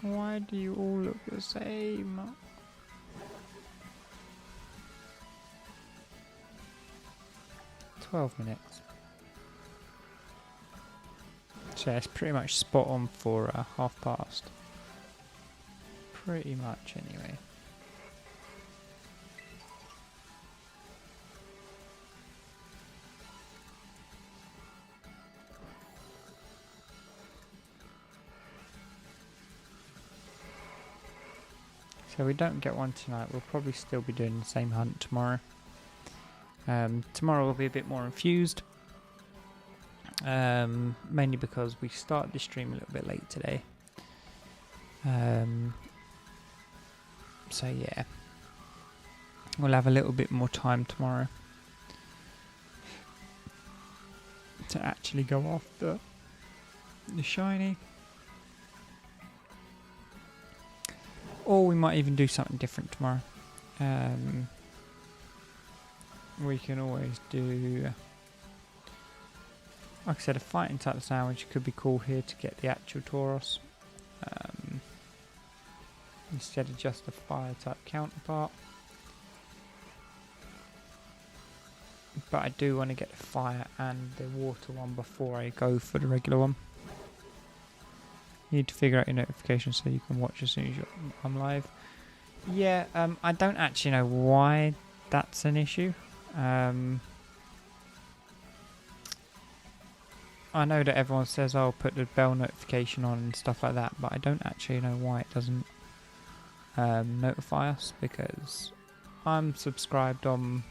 Why do you all look the same? "12 minutes. So it's pretty much spot on for 1/2 past. Pretty much, anyway. So we don't get one tonight. We'll probably still be doing the same hunt tomorrow. Tomorrow will be a bit more infused. Mainly because we started the stream a little bit late today. So yeah. We'll have a little bit more time tomorrow to actually go after the shiny. Or we might even do something different tomorrow. We can always do, like I said, a fighting type sandwich could be cool here to get the actual Tauros. Instead of just a fire type counterpart. But I do want to get the fire and the water one before I go for the regular one. You need to figure out your notifications so you can watch as soon as I'm live. Yeah, I don't actually know why that's an issue. I know that everyone says, "Oh, put the bell notification on" and stuff like that, but I don't actually know why it doesn't notify us, because I'm subscribed on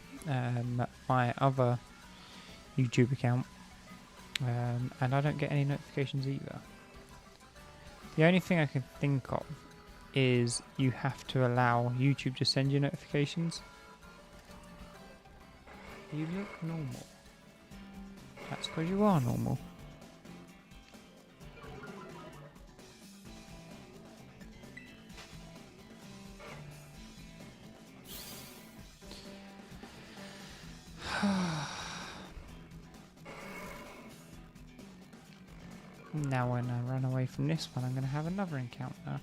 my other YouTube account, and I don't get any notifications either. The only thing I can think of is you have to allow YouTube to send you notifications. You look normal. That's because you are normal. Now when I run away from this one, I'm going to have another encounter.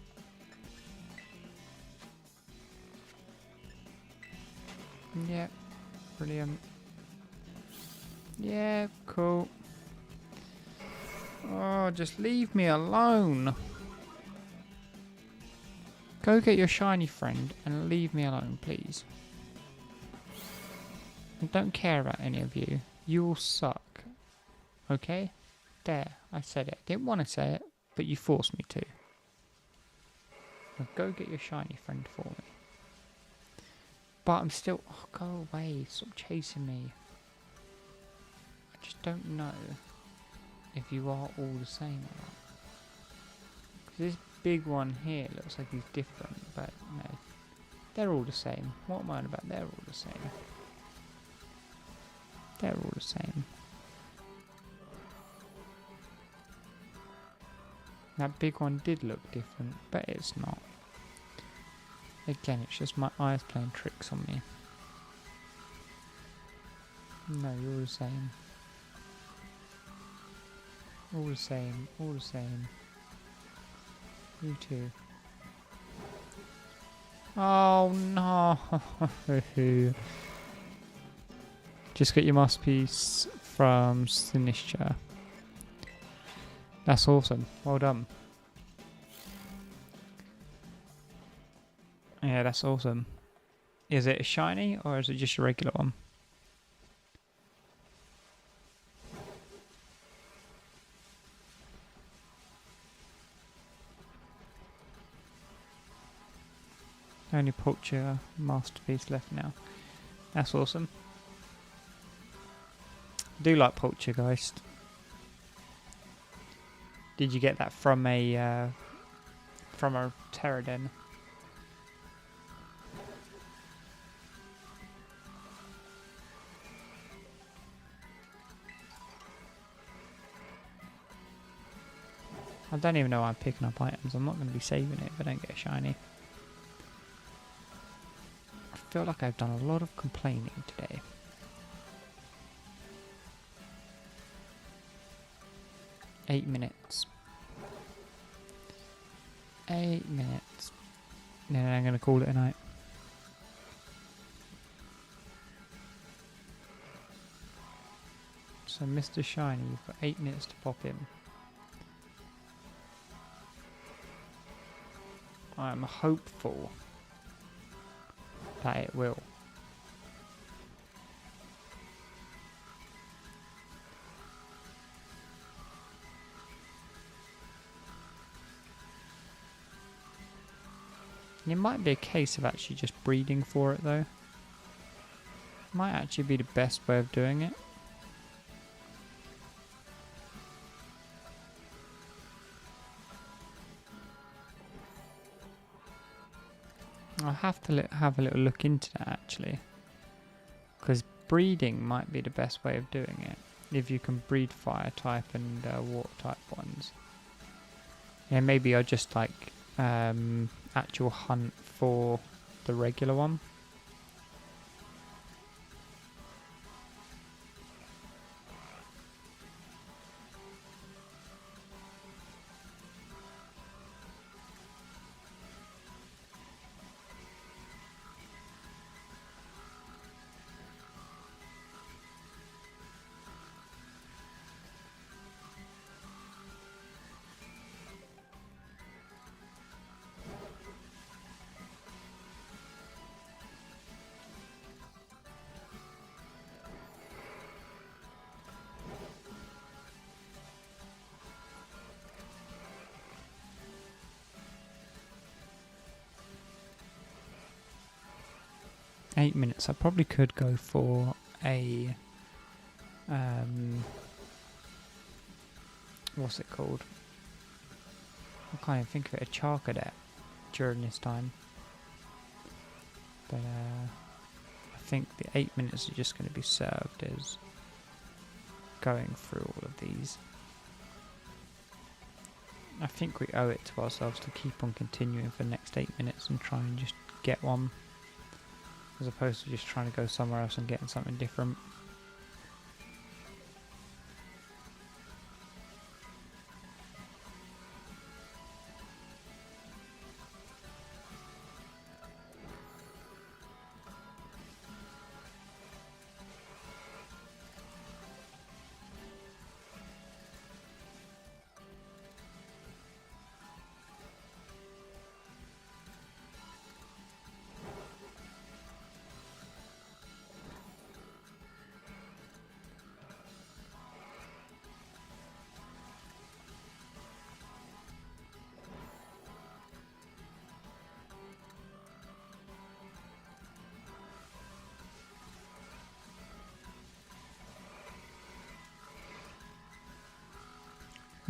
Yep, brilliant. Yeah, cool. Oh, just leave me alone. Go get your shiny friend and leave me alone, please. I don't care about any of you. You all suck. Okay? There, I said it. I didn't want to say it, but you forced me to. Now go get your shiny friend for me. But I'm still... Oh, go away. Stop chasing me. I just don't know if you are all the same or not. 'Cause this big one here looks like he's different, but no. They're all the same. What am I on about? They're all the same. They're all the same. That big one did look different, but it's not. Again, it's just my eyes playing tricks on me. No, you're all the same. All the same, all the same. You too. Oh no. Just get your masterpiece from Sinistra. That's awesome. Well done. Yeah, that's awesome. Is it a shiny or is it just a regular one? Only Pulcher masterpiece left now. That's awesome. I do like Poltergeist. Did you get that from a Pterodon? I don't even know why I'm picking up items. I'm not going to be saving it if I don't get a shiny. I feel like I've done a lot of complaining today. Eight minutes. 8 minutes. Then I'm going to call it a night. So Mr. Shiny, you've got 8 minutes to pop in. I'm hopeful that it will. It might be a case of actually just breeding for it though. Might actually be the best way of doing it. I'll have to have a little look into that actually. Because breeding might be the best way of doing it. If you can breed fire type and water type ones. Yeah, maybe I'll just like actual hunt for the regular one. Eight minutes. I probably could go for a what's it called? I can't even think of it. A Charcadet during this time. But I think the 8 minutes are just going to be served as going through all of these. I think we owe it to ourselves to keep on continuing for the next 8 minutes and try and just get one. As opposed to just trying to go somewhere else and getting something different.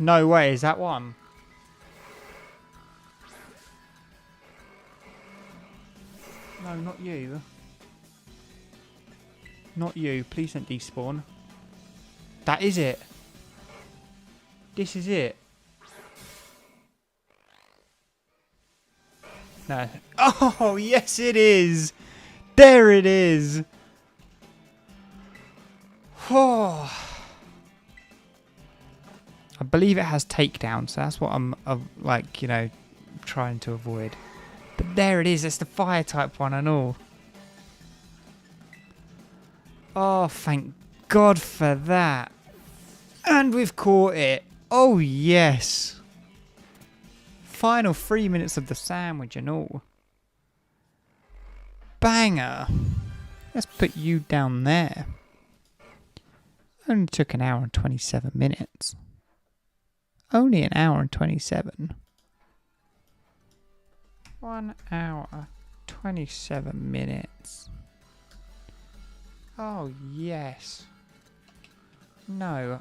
No way, is that one? No, not you. Not you. Please don't despawn. That is it. This is it. No. Oh, yes it is. There it is. Oh. I believe it has takedown, so that's what I'm like, you know, trying to avoid. But there it is. It's the fire type one and all. Oh, thank God for that. And we've caught it. Oh, yes. Final 3 minutes of the sandwich and all. Banger. Let's put you down there. Only took an hour and 27 minutes. Only an hour and 27. 1 hour, 27 minutes. Oh, yes. No.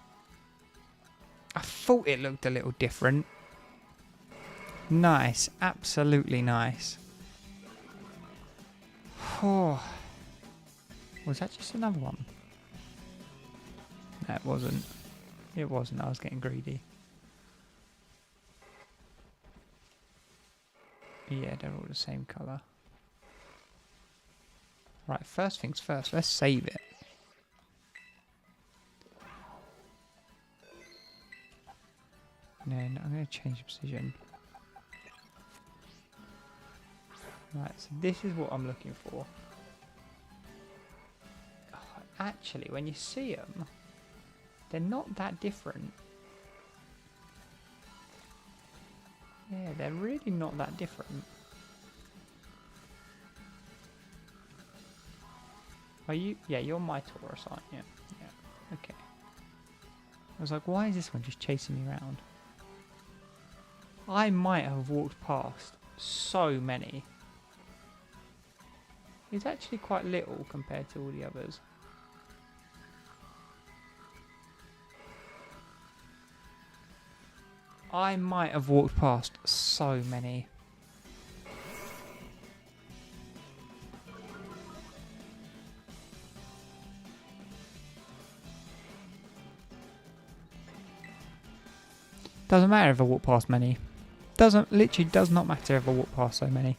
I thought it looked a little different. Nice. Absolutely nice. Oh. Was that just another one? No, it wasn't. It wasn't. I was getting greedy. Yeah, they're all the same colour. Right, first things first. Let's save it. And then I'm going to change the position. Right, so this is what I'm looking for. Oh, actually, when you see them, they're not that different. Yeah, they're really not that different. Are you? Yeah, you're my Taurus, aren't you? Yeah, okay. I was like, why is this one just chasing me around? I might have walked past so many. It's actually quite little compared to all the others. I might have walked past so many. Doesn't matter if I walk past many. Literally does not matter if I walk past so many.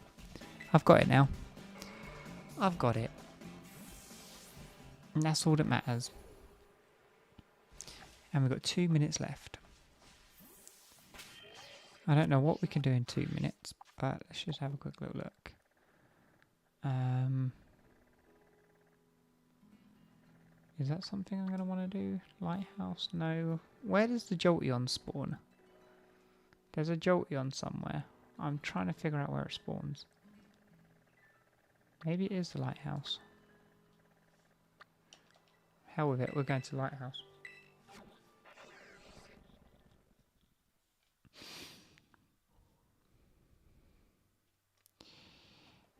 I've got it now. I've got it. And that's all that matters. And we've got 2 minutes left. I don't know what we can do in 2 minutes, but let's just have a quick little look. Is that something I'm going to want to do? Lighthouse? No. Where does the Jolteon spawn? There's a Jolteon somewhere. I'm trying to figure out where it spawns. Maybe it is the lighthouse. Hell with it, we're going to the lighthouse.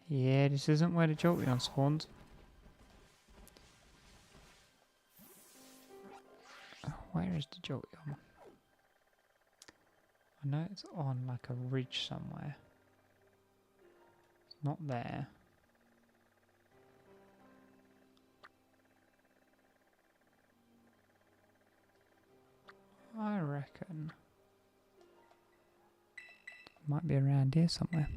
Yeah, this isn't where the Jolteon spawns. Oh, where is the Jolteon? I know it's on like a ridge somewhere. It's not there. I reckon it might be around here somewhere.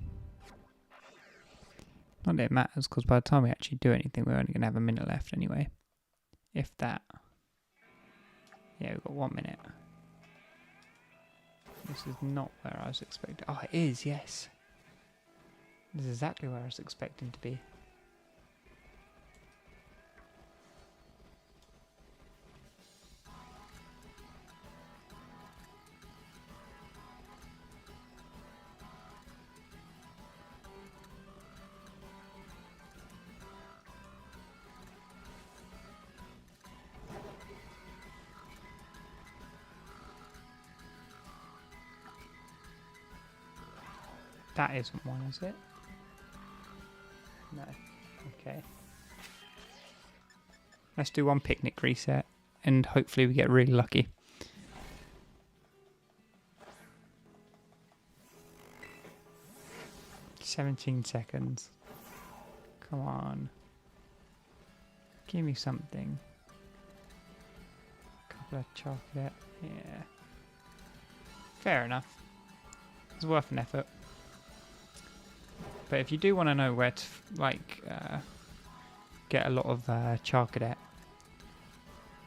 Not that it matters, because by the time we actually do anything, we're only going to have a minute left anyway. If that. Yeah, we've got 1 minute. This is not where I was expecting. Oh, it is, yes. This is exactly where I was expecting to be. That isn't one, is it? No. Okay. Let's do one picnic reset, and hopefully we get really lucky. "17 seconds. Come on. Give me something. Couple of chocolate. Yeah. Fair enough. It's worth an effort. But if you do want to know where to get a lot of Charcadet,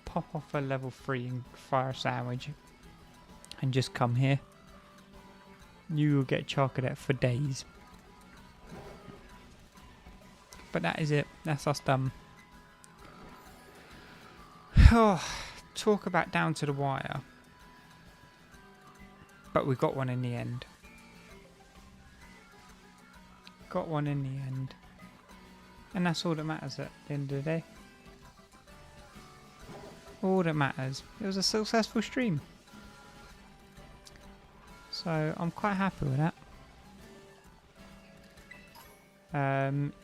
pop off a level 3 and fire a sandwich and just come here. You will get Charcadet for days. But that is it. That's us done. Oh, talk about down to the wire. But we got one in the end. Got one in the end. And that's all that matters at the end of the day. All that matters. It was a successful stream. So I'm quite happy with that.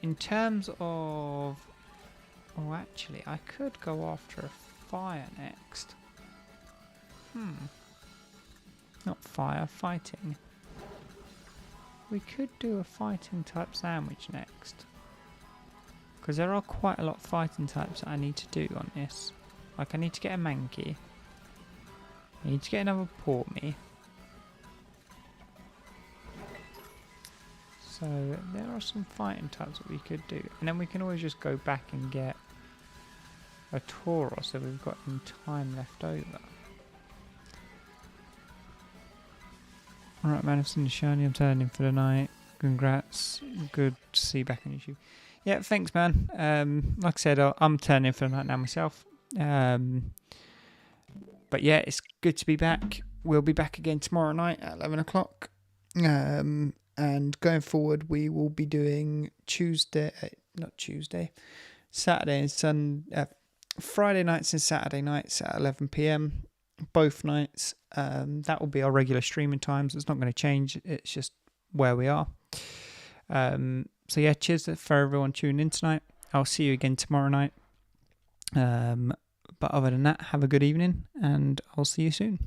In terms of... Oh, actually, I could go after a fire next. Not fire, fighting. We could do a fighting type sandwich next. Because there are quite a lot of fighting types that I need to do on this. Like I need to get a Mankey. I need to get another Portme. So there are some fighting types that we could do. And then we can always just go back and get a Tauros so we've got some time left over. Alright man, I've seen the shiny, I'm turning for the night. Congrats. Good to see you back on YouTube. Yeah, thanks man. Like I said, I'm turning for the night now myself. But yeah, it's good to be back. We'll be back again tomorrow night at 11 o'clock. And going forward, we will be doing Saturday and Friday nights and Saturday nights at 11 p.m. Both nights. That will be our regular streaming times. It's not going to change. It's just where we are. So yeah, cheers for everyone tuning in tonight. I'll see you again tomorrow night. But other than that, have a good evening and I'll see you soon.